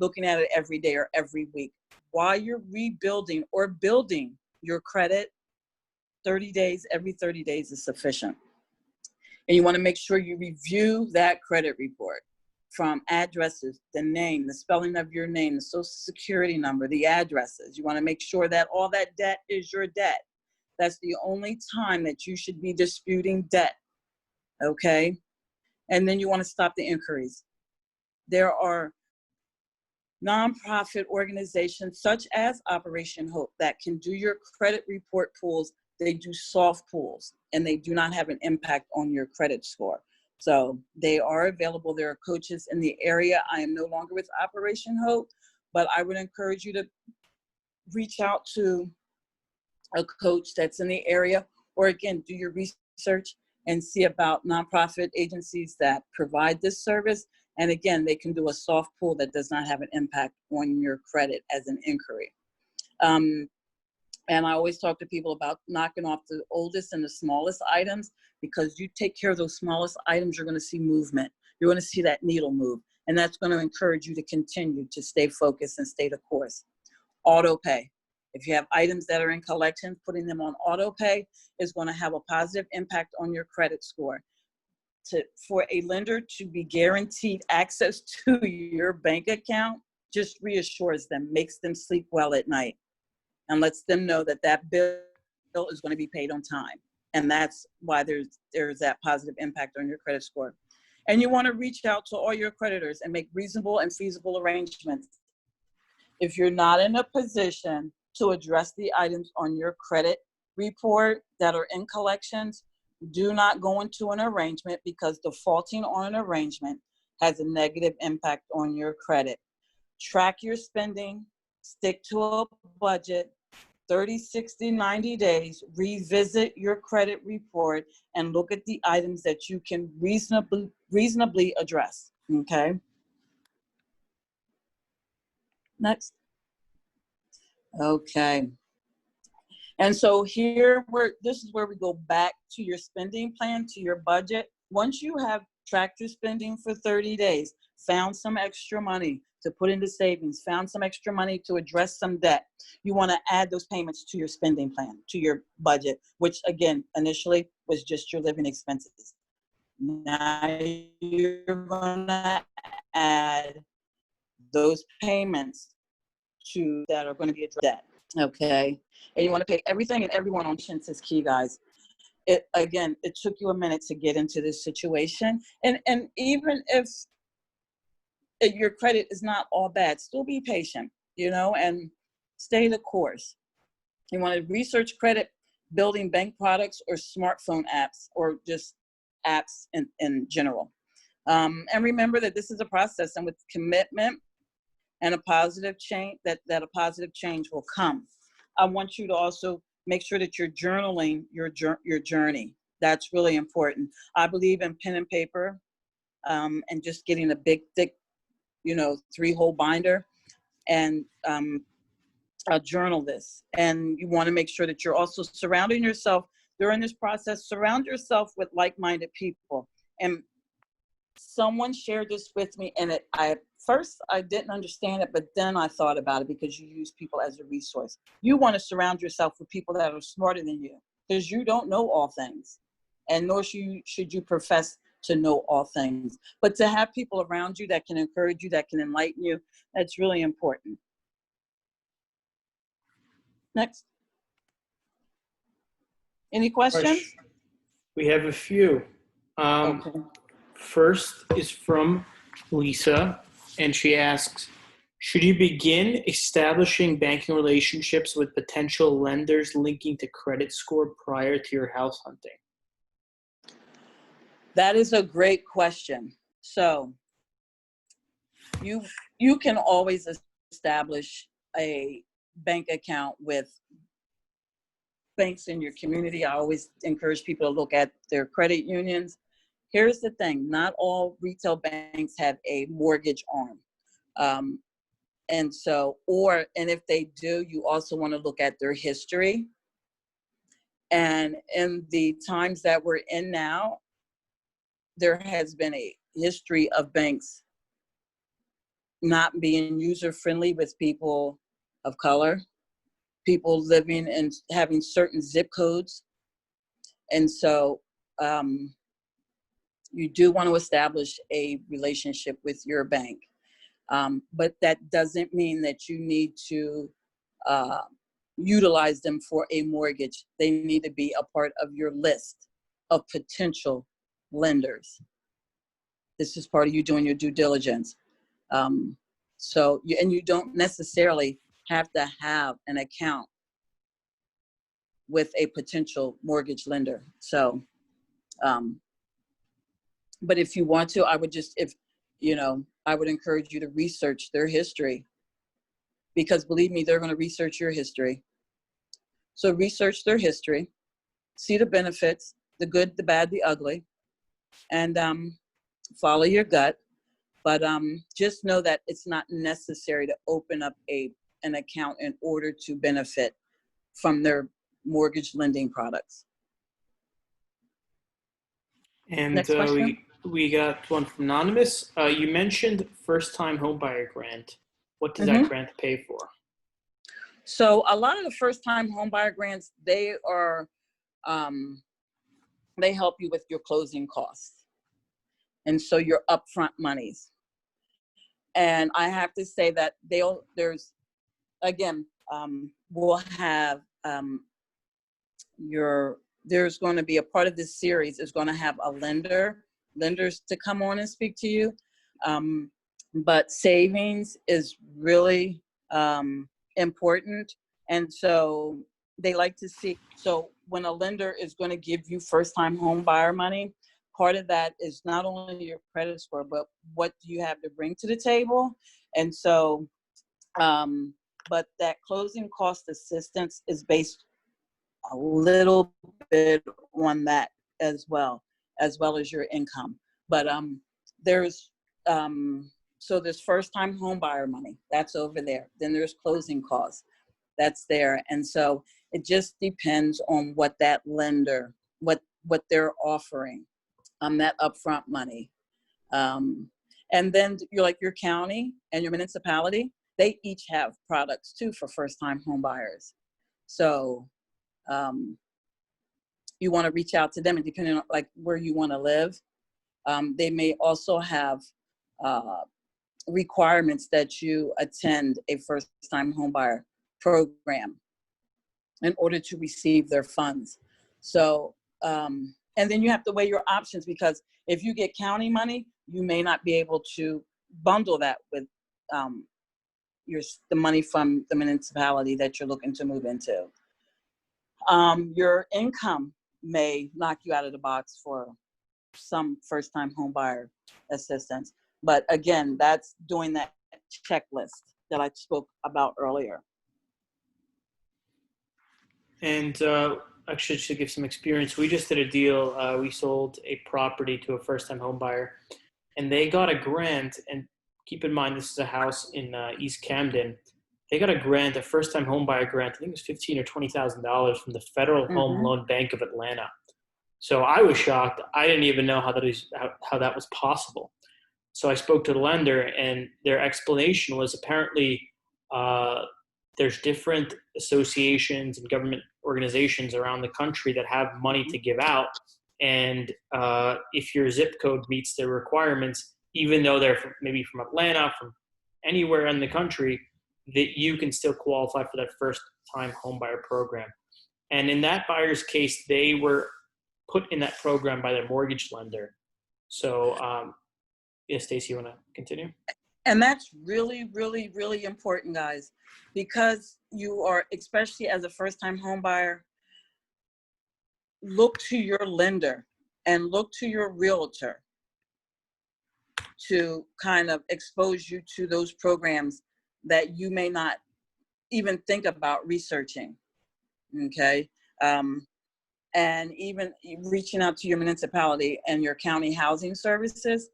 S3: Looking at it every day or every week. While you're rebuilding or building your credit, 30 days, every 30 days is sufficient. And you want to make sure you review that credit report from addresses, the name, the spelling of your name, the social security number, the addresses. You want to make sure that all that debt is your debt. That's the only time that you should be disputing debt, okay? And then you want to stop the inquiries. There are nonprofit organizations such as Operation Hope that can do your credit report pulls. They do soft pulls, and they do not have an impact on your credit score. So they are available. There are coaches in the area. I am no longer with Operation Hope, but I would encourage you to reach out to a coach that's in the area, or again, do your research and see about nonprofit agencies that provide this service. And again, they can do a soft pull that does not have an impact on your credit as an inquiry. And I always talk to people about knocking off the oldest and the smallest items, because you take care of those smallest items, you're going to see movement. You're going to see that needle move. And that's going to encourage you to continue to stay focused and stay the course. Auto pay. If you have items that are in collections, putting them on auto pay is going to have a positive impact on your credit score. For a lender to be guaranteed access to your bank account just reassures them, makes them sleep well at night, and lets them know that that bill is going to be paid on time. And that's why there's that positive impact on your credit score. And you want to reach out to all your creditors and make reasonable and feasible arrangements. If you're not in a position to address the items on your credit report that are in collections, do not go into an arrangement, because defaulting on an arrangement has a negative impact on your credit. Track your spending, stick to a budget, 30, 60, 90 days, revisit your credit report and look at the items that you can reasonably address, okay? Next. Okay. And so this is where we go back to your spending plan, to your budget. Once you have tracked your spending for 30 days, found some extra money to put into savings, found some extra money to address some debt, you want to add those payments to your spending plan, to your budget, which again, initially was just your living expenses. Now you're going to add those payments that are going to be addressed debt. Okay. And you want to pay everything and everyone on Chintz is key, guys. It took you a minute to get into this situation. And even if your credit is not all bad, still be patient, and stay the course. You want to research credit, building bank products or smartphone apps or just apps in general. And remember that this is a process, and with commitment and a positive change, that a positive change will come. I want you to also make sure that you're journaling your journey. That's really important. I believe in pen and paper, and just getting a big, thick, 3-hole binder, and journal this. And you want to make sure that you're also surrounding yourself during this process. Surround yourself with like-minded people. And someone shared this with me, and first I didn't understand it, but then I thought about it, because you use people as a resource. You want to surround yourself with people that are smarter than you, because you don't know all things, and nor should you profess to know all things. But to have people around you that can encourage you, that can enlighten you, that's really important. Next. Any questions?
S2: We have a few.
S3: Okay.
S2: First is from Lisa, and she asks, should you begin establishing banking relationships with potential lenders linking to credit score prior to your house hunting?
S3: That is a great question. So you can always establish a bank account with banks in your community. I always encourage people to look at their credit unions. Here's the thing, not all retail banks have a mortgage arm. And if they do, you also want to look at their history. And in the times that we're in now, there has been a history of banks not being user-friendly with people of color, people living and having certain zip codes. And so you do want to establish a relationship with your bank. But that doesn't mean that you need to utilize them for a mortgage. They need to be a part of your list of potential lenders. This is part of you doing your due diligence. And you don't necessarily have to have an account with a potential mortgage lender. So, but if you want to, I would encourage you to research their history, because believe me, they're going to research your history. So research their history, see the benefits, the good, the bad, the ugly, and follow your gut. But just know that it's not necessary to open up an account in order to benefit from their mortgage lending products.
S2: And
S3: Next question.
S2: we got one from Anonymous. You mentioned first-time homebuyer grant. What does that grant pay for?
S3: So a lot of the first-time homebuyer grants, they help you with your closing costs, and so your upfront monies. And I have to say that we'll have there's going to be a part of this series is going to have lenders to come on and speak to you. But savings is really important. And so they like to see, so when a lender is going to give you first-time home buyer money, part of that is not only your credit score, but what do you have to bring to the table. And so, but that closing cost assistance is based a little bit on that as well as your income. But there's first-time home buyer money, that's over there. Then there's closing costs, that's there. And so it just depends on what that lender, what they're offering, that upfront money. And then your county and your municipality, they each have products too for first-time home buyers. So you want to reach out to them, and depending on where you want to live, they may also have requirements that you attend a first-time homebuyer program in order to receive their funds. So, and then you have to weigh your options, because if you get county money, you may not be able to bundle that with the money from the municipality that you're looking to move into. Your income may knock you out of the box for some first-time home buyer assistance. But again, that's doing that checklist that I spoke about earlier.
S2: And actually, just to give some experience, we just did a deal. We sold a property to a first-time home buyer, and they got a grant. And keep in mind, this is a house in East Camden. They got a grant, a first-time home buyer grant. I think it was $15,000 or $20,000 from the Federal Home Loan Bank of Atlanta. So I was shocked. I didn't even know how that was possible. So I spoke to the lender, and their explanation was apparently there's different associations and government organizations around the country that have money to give out. And if your zip code meets their requirements, even though they're maybe from Atlanta, from anywhere in the country, that you can still qualify for that first-time homebuyer program. And in that buyer's case, they were put in that program by their mortgage lender. So, yes, Stacey, you want to continue?
S3: And that's really, really, really important, guys, because you are, especially as a first-time home buyer, look to your lender and look to your realtor to kind of expose you to those programs that you may not even think about researching, okay? And even reaching out to your municipality and your county housing services,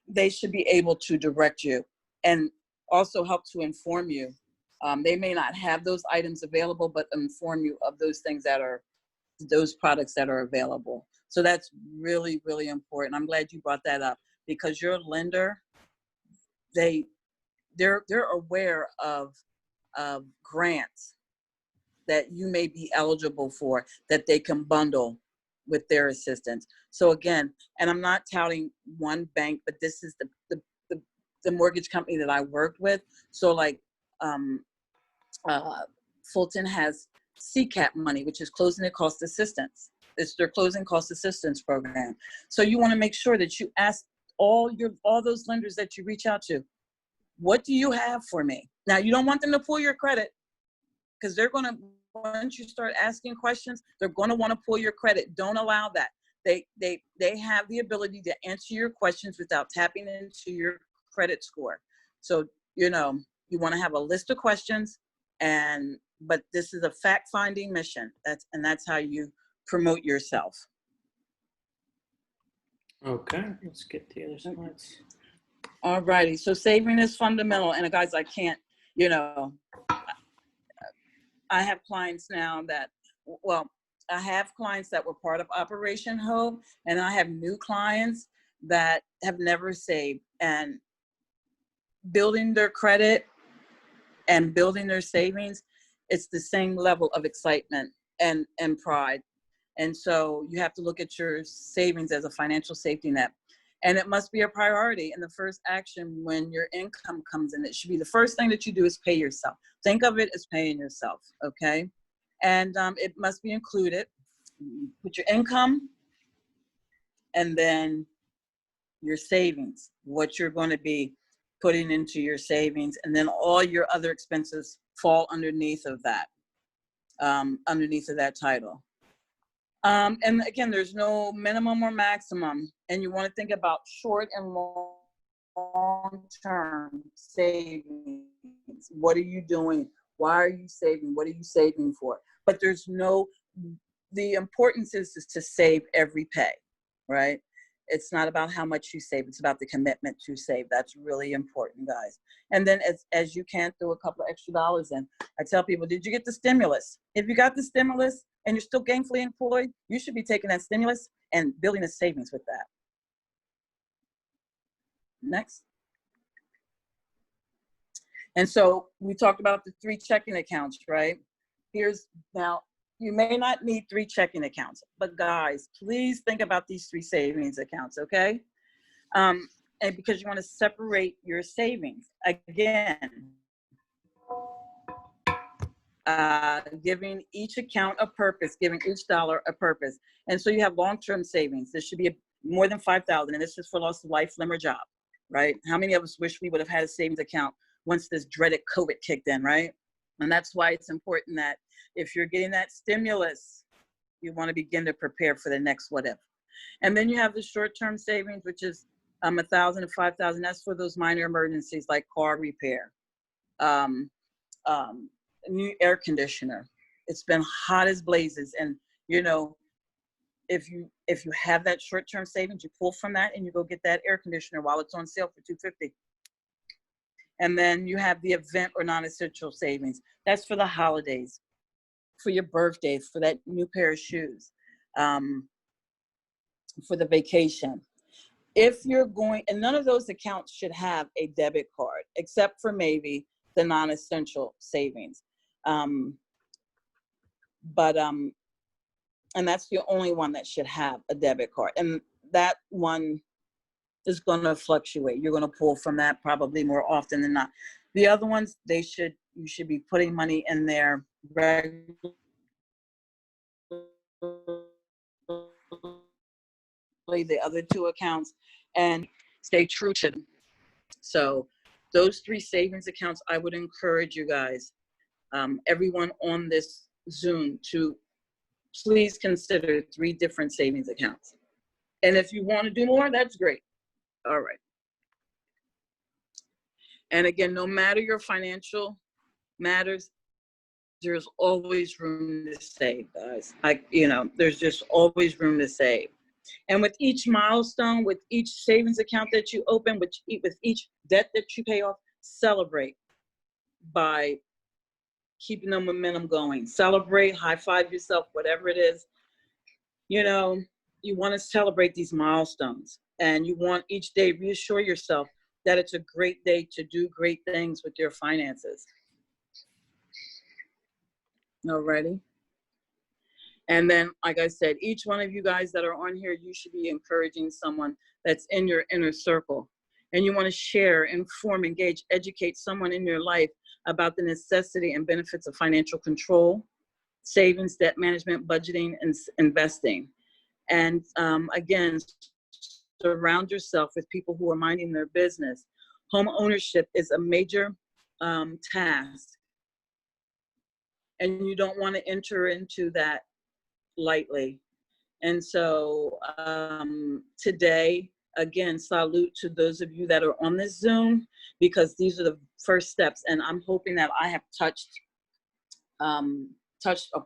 S3: they should be able to direct you and also help to inform you. They may not have those items available, but inform you of those things that are, those products that are available. So that's really, really important. I'm glad you brought that up, because your lender, they're aware of grants that you may be eligible for that they can bundle with their assistance. So again, and I'm not touting one bank, but this is the mortgage company that I worked with. So like Fulton has CCAP money, which is closing cost assistance. It's their closing cost assistance program. So you want to make sure that you ask all those lenders that you reach out to, what do you have for me? Now, you don't want them to pull your credit, because they're going to, once you start asking questions, they're going to want to pull your credit. Don't allow that. They have the ability to answer your questions without tapping into your credit score. So, you know, you want to have a list of questions, but this is a fact-finding mission. That's how you promote yourself.
S2: Okay, let's get the other slides.
S3: All righty. So saving is fundamental. And guys, I can't, you know, I have clients now that, well, I have clients that were part of Operation Hope, and I have new clients that have never saved, and building their credit and building their savings, it's the same level of excitement and pride. And so you have to look at your savings as a financial safety net. And it must be a priority. And the first action when your income comes in, it should be the first thing that you do is pay yourself. Think of it as paying yourself, okay? And it must be included with your income and then your savings, what you're going to be putting into your savings, and then all your other expenses fall underneath of that title. And again, there's no minimum or maximum, and you want to think about short and long-term savings. What are you doing? Why are you saving? What are you saving for? But there's no, the importance is to save every pay, right? It's not about how much you save. It's about the commitment to save. That's really important, guys. And then as you can throw a couple of extra dollars in. I tell people, did you get the stimulus? If you got the stimulus and you're still gainfully employed, you should be taking that stimulus and building a savings with that. Next. And so we talked about the 3 checking accounts, right? Now, you may not need 3 checking accounts, but guys, please think about these 3 savings accounts, okay? And because you want to separate your savings. Again, giving each account a purpose, giving each dollar a purpose. And so you have long-term savings. This should be more than $5,000, and this is for loss of life, limb, or job, right? How many of us wish we would have had a savings account once this dreaded COVID kicked in, right? And that's why it's important that if you're getting that stimulus, you want to begin to prepare for the next whatever. And then you have the short-term savings, which is 1,000 to 5,000. That's for those minor emergencies like car repair, new air conditioner. It's been hot as blazes, and you know, if you have that short-term savings, you pull from that and you go get that air conditioner while it's on sale for $250. And then you have the event or non-essential savings. That's for the holidays, for your birthdays, for that new pair of shoes, for the vacation. If you're going, and none of those accounts should have a debit card, except for maybe the non-essential savings. And that's the only one that should have a debit card. And that one is going to fluctuate. You're going to pull from that probably more often than not. The other ones, you should be putting money in their regular, the other two accounts, and stay true to them. So those 3 savings accounts, I would encourage you guys, everyone on this Zoom, to please consider 3 different savings accounts. And if you want to do more, that's great. All right. And again, no matter your financial matters, there's always room to save, guys. There's just always room to save. And with each milestone, with each savings account that you open, with each debt that you pay off, celebrate by keeping the momentum going. Celebrate, high five yourself, whatever it is. You want to celebrate these milestones, and you want each day reassure yourself that it's a great day to do great things with your finances. Alrighty. And then, like I said, each one of you guys that are on here, you should be encouraging someone that's in your inner circle. And you want to share, inform, engage, educate someone in your life about the necessity and benefits of financial control, savings, debt management, budgeting, and investing. And again, surround yourself with people who are minding their business. Home ownership is a major task, and you don't want to enter into that lightly. And so today, again, salute to those of you that are on this Zoom, because these are the first steps, and I'm hoping that I have touched a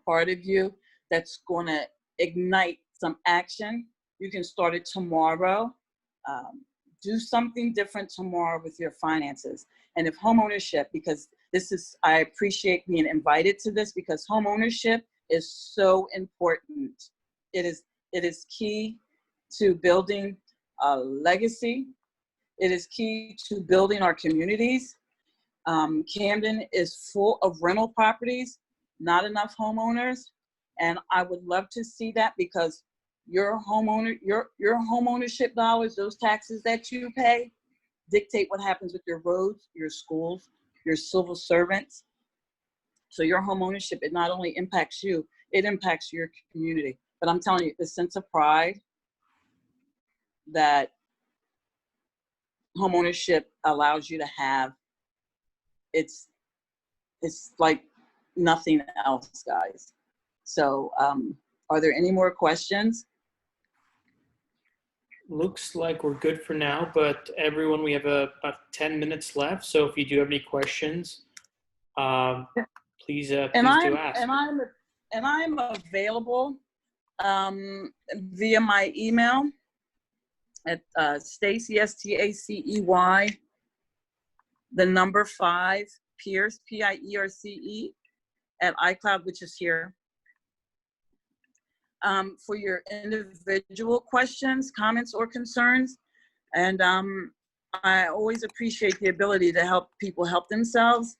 S3: part of you that's going to ignite some action. You can start it tomorrow. Do something different tomorrow with your finances. And if homeownership, because I appreciate being invited to this, because homeownership is so important. It is key to building a legacy. It is key to building our communities. Camden is full of rental properties, not enough homeowners. And I would love to see that, because your homeownership dollars, those taxes that you pay, dictate what happens with your roads, your schools, your civil servants. So your homeownership, it not only impacts you, it impacts your community. But I'm telling you, the sense of pride that homeownership allows you to have, it's like nothing else, guys. So are there any more questions?
S2: Looks like we're good for now, but everyone, we have about 10 minutes left. So if you do have any questions, please do ask.
S3: And I'm available via my email at Stacey, Stacey, the number 5, Pierce, Pierce, at iCloud, which is here. For your individual questions, comments, or concerns. And I always appreciate the ability to help people help themselves.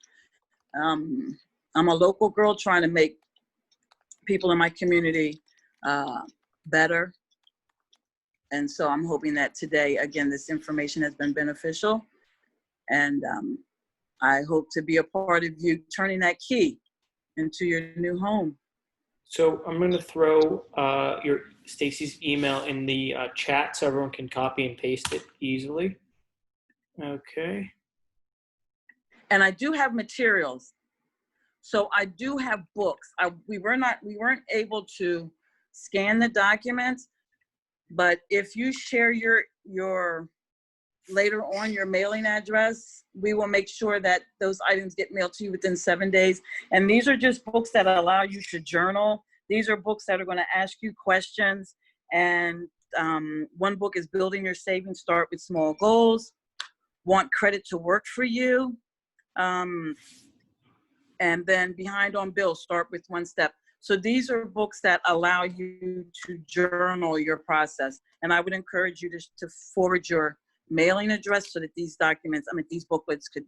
S3: I'm a local girl trying to make people in my community better. And so I'm hoping that today, again, this information has been beneficial. And I hope to be a part of you turning that key into your new home.
S2: So I'm going to throw your Stacey's email in the chat so everyone can copy and paste it easily. Okay.
S3: And I do have materials. So I do have books. We weren't able to scan the documents, but if you share your later on your mailing address, we will make sure that those items get mailed to you within 7 days. And these are just books that allow you to journal. These are books that are going to ask you questions. And one book is Building Your Savings, Start with Small Goals, Want Credit to Work for You, and then Behind on Bills, Start with One Step. So these are books that allow you to journal your process. And I would encourage you to forward your mailing address so that these documents, these booklets could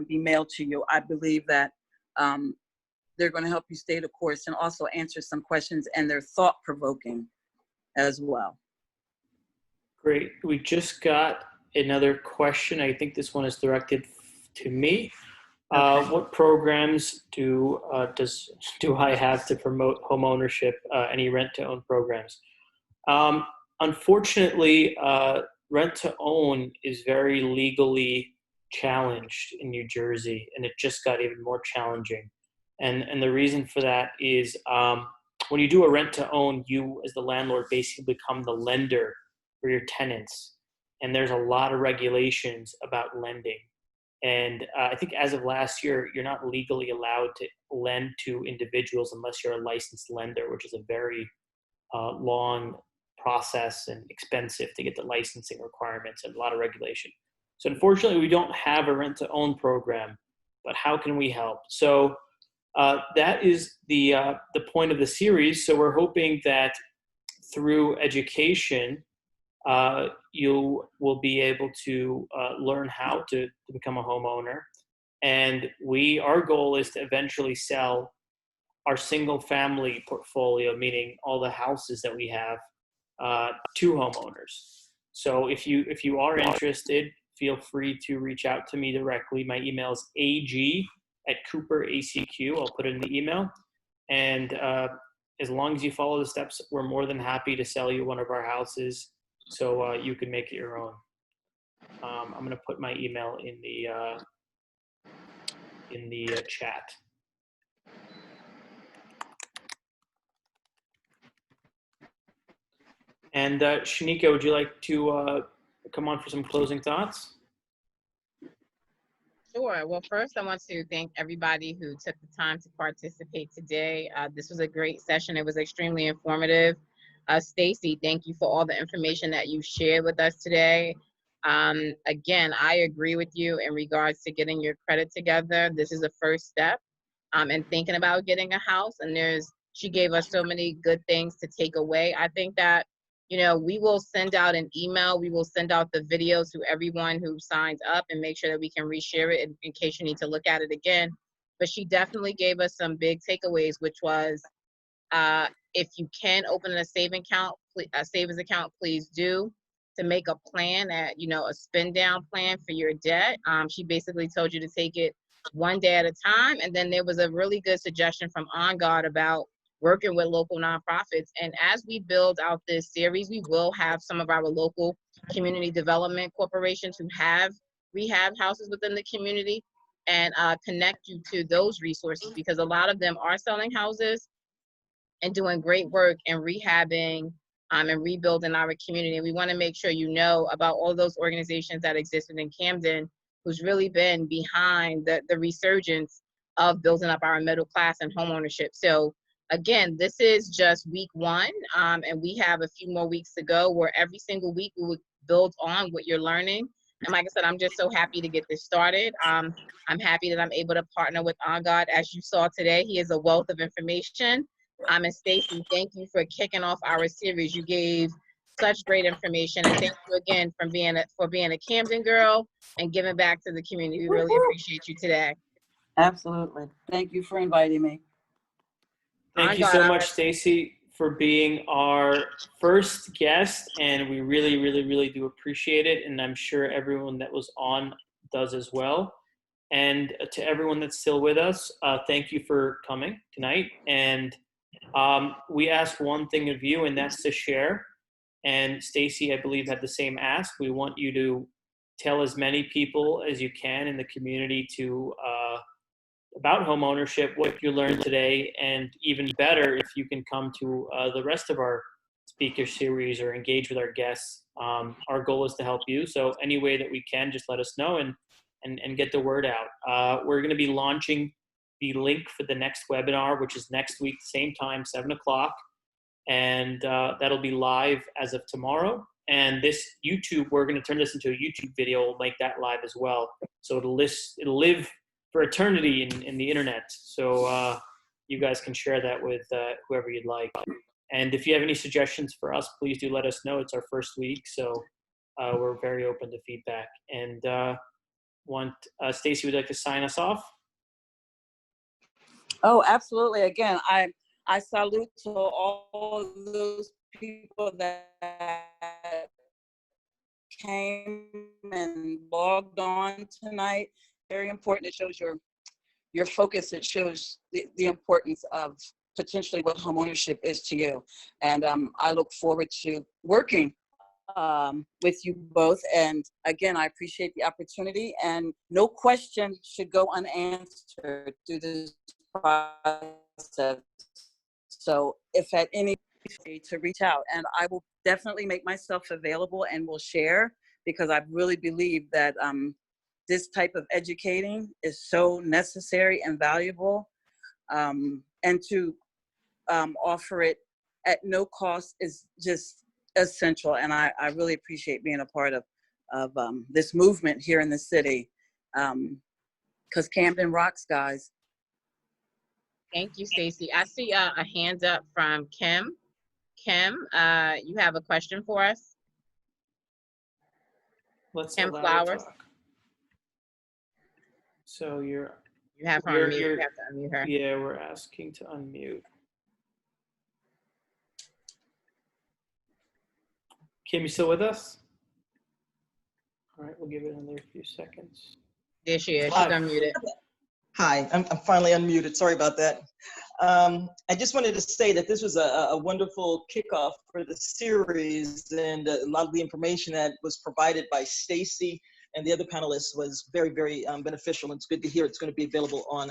S3: be mailed to you. I believe that they're going to help you stay the course and also answer some questions, and they're thought-provoking as well.
S2: Great. We just got another question. I think this one is directed to me.
S3: Okay.
S2: What programs do I have to promote homeownership? Any rent-to-own programs? Unfortunately, rent-to-own is very legally challenged in New Jersey, and it just got even more challenging. And the reason for that is when you do a rent-to-own, you as the landlord basically become the lender for your tenants, and there's a lot of regulations about lending. And I think as of last year, you're not legally allowed to lend to individuals unless you're a licensed lender, which is a very long process and expensive to get the licensing requirements and a lot of regulation. So unfortunately, we don't have a rent-to-own program, but how can we help? So that is the point of the series. So we're hoping that through education, you will be able to learn how to become a homeowner. And our goal is to eventually sell our single family portfolio, meaning all the houses that we have, to homeowners. So if you are interested, feel free to reach out to me directly. My email is ag@cooperacq. I'll put it in the email. And as long as you follow the steps, we're more than happy to sell you one of our houses so you can make it your own. I'm going to put my email in the chat. And Shanika, would you like to come on for some closing thoughts?
S1: Sure. Well, first, I want to thank everybody who took the time to participate today. This was a great session. It was extremely informative. Stacey, thank you for all the information that you shared with us today. Again, I agree with you in regards to getting your credit together. This is a first step in thinking about getting a house. And she gave us so many good things to take away. I think that, we will send out an email. We will send out the video to everyone who signs up and make sure that we can reshare it in case you need to look at it again. But she definitely gave us some big takeaways, which was if you can open a savings account, please do, to make a plan a spend down plan for your debt. She basically told you to take it one day at a time. And then there was a really good suggestion from On Guard about working with local nonprofits. And as we build out this series, we will have some of our local community development corporations who have rehab houses within the community and connect you to those resources, because a lot of them are selling houses and doing great work in rehabbing and rebuilding our community. And we want to make sure you know about all those organizations that existed in Camden, who's really been behind the resurgence of building up our middle class and homeownership. So again, this is just week one, and we have a few more weeks to go where every single week we would build on what you're learning. And like I said, I'm just so happy to get this started. I'm happy that I'm able to partner with On God. As you saw today, he is a wealth of information. And Stacey, thank you for kicking off our series. You gave such great information, and thank you again for being a Camden girl and giving back to the community. We really appreciate you today.
S3: Absolutely. Thank you for inviting me.
S2: Thank you so much, Stacey, for being our first guest, and we really, really, really do appreciate it, and I'm sure everyone that was on does as well. And to everyone that's still with us, thank you for coming tonight. And we ask one thing of you, and that's to share. And Stacey, I believe, had the same ask. We want you to tell as many people as you can in the community to about home ownership, what you learned today, and even better if you can come to the rest of our speaker series or engage with our guests. Our goal is to help you. So any way that we can, just let us know and get the word out. We're going to be launching the link for the next webinar, which is next week, same time, 7 o'clock. And that'll be live as of tomorrow. And this YouTube, we're going to turn this into a YouTube video. We'll make that live as well. So it'll live for eternity in the internet. So you guys can share that with whoever you'd like. And if you have any suggestions for us, please do let us know. It's our first week, so we're very open to feedback. And Stacey, would you like to sign us off?
S3: Oh, absolutely. Again, I salute to all those people that came and logged on tonight. Very important. It shows your focus. It shows the importance of potentially what homeownership is to you. And I look forward to working with you both. And again, I appreciate the opportunity, and no question should go unanswered through this process. So if at any point to reach out, and I will definitely make myself available and will share, because I really believe that this type of educating is so necessary and valuable, and to offer it at no cost is just essential. And I really appreciate being a part of this movement here in the city, because Camden rocks, guys.
S1: Thank you, Stacey. I see a hand up from Kim. Kim, you have a question for us?
S2: Let's
S1: Kim
S2: allow her
S1: Flowers.
S2: talk. So
S1: You have her on mute. You have to unmute her.
S2: Yeah, we're asking to unmute. Kim, you still with us? All right, we'll give it another few seconds.
S1: There she is. She's unmuted.
S4: Hi, I'm finally unmuted. Sorry about that. I just wanted to say that this was a wonderful kickoff for the series, and a lot of the information that was provided by Stacey and the other panelists was very, very beneficial. It's good to hear it's going to be available on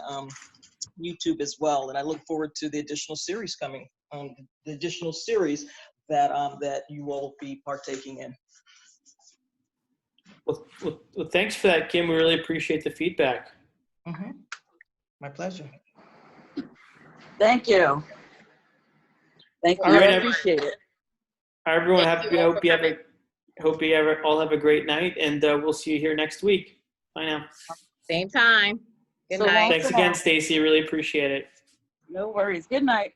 S4: YouTube as well. And I look forward to the additional series coming, the additional series that you all will be partaking in.
S2: Well, thanks for that, Kim. We really appreciate the feedback.
S4: Mm-hmm. My pleasure.
S3: Thank you. Thank you.
S2: All right,
S3: I appreciate it.
S2: Everyone, hope you all have a great night, and we'll see you here next week. Bye now.
S1: Same time. Good
S3: So
S1: night.
S3: long.
S2: Thanks again, Stacey. Really appreciate it.
S3: No worries. Good night.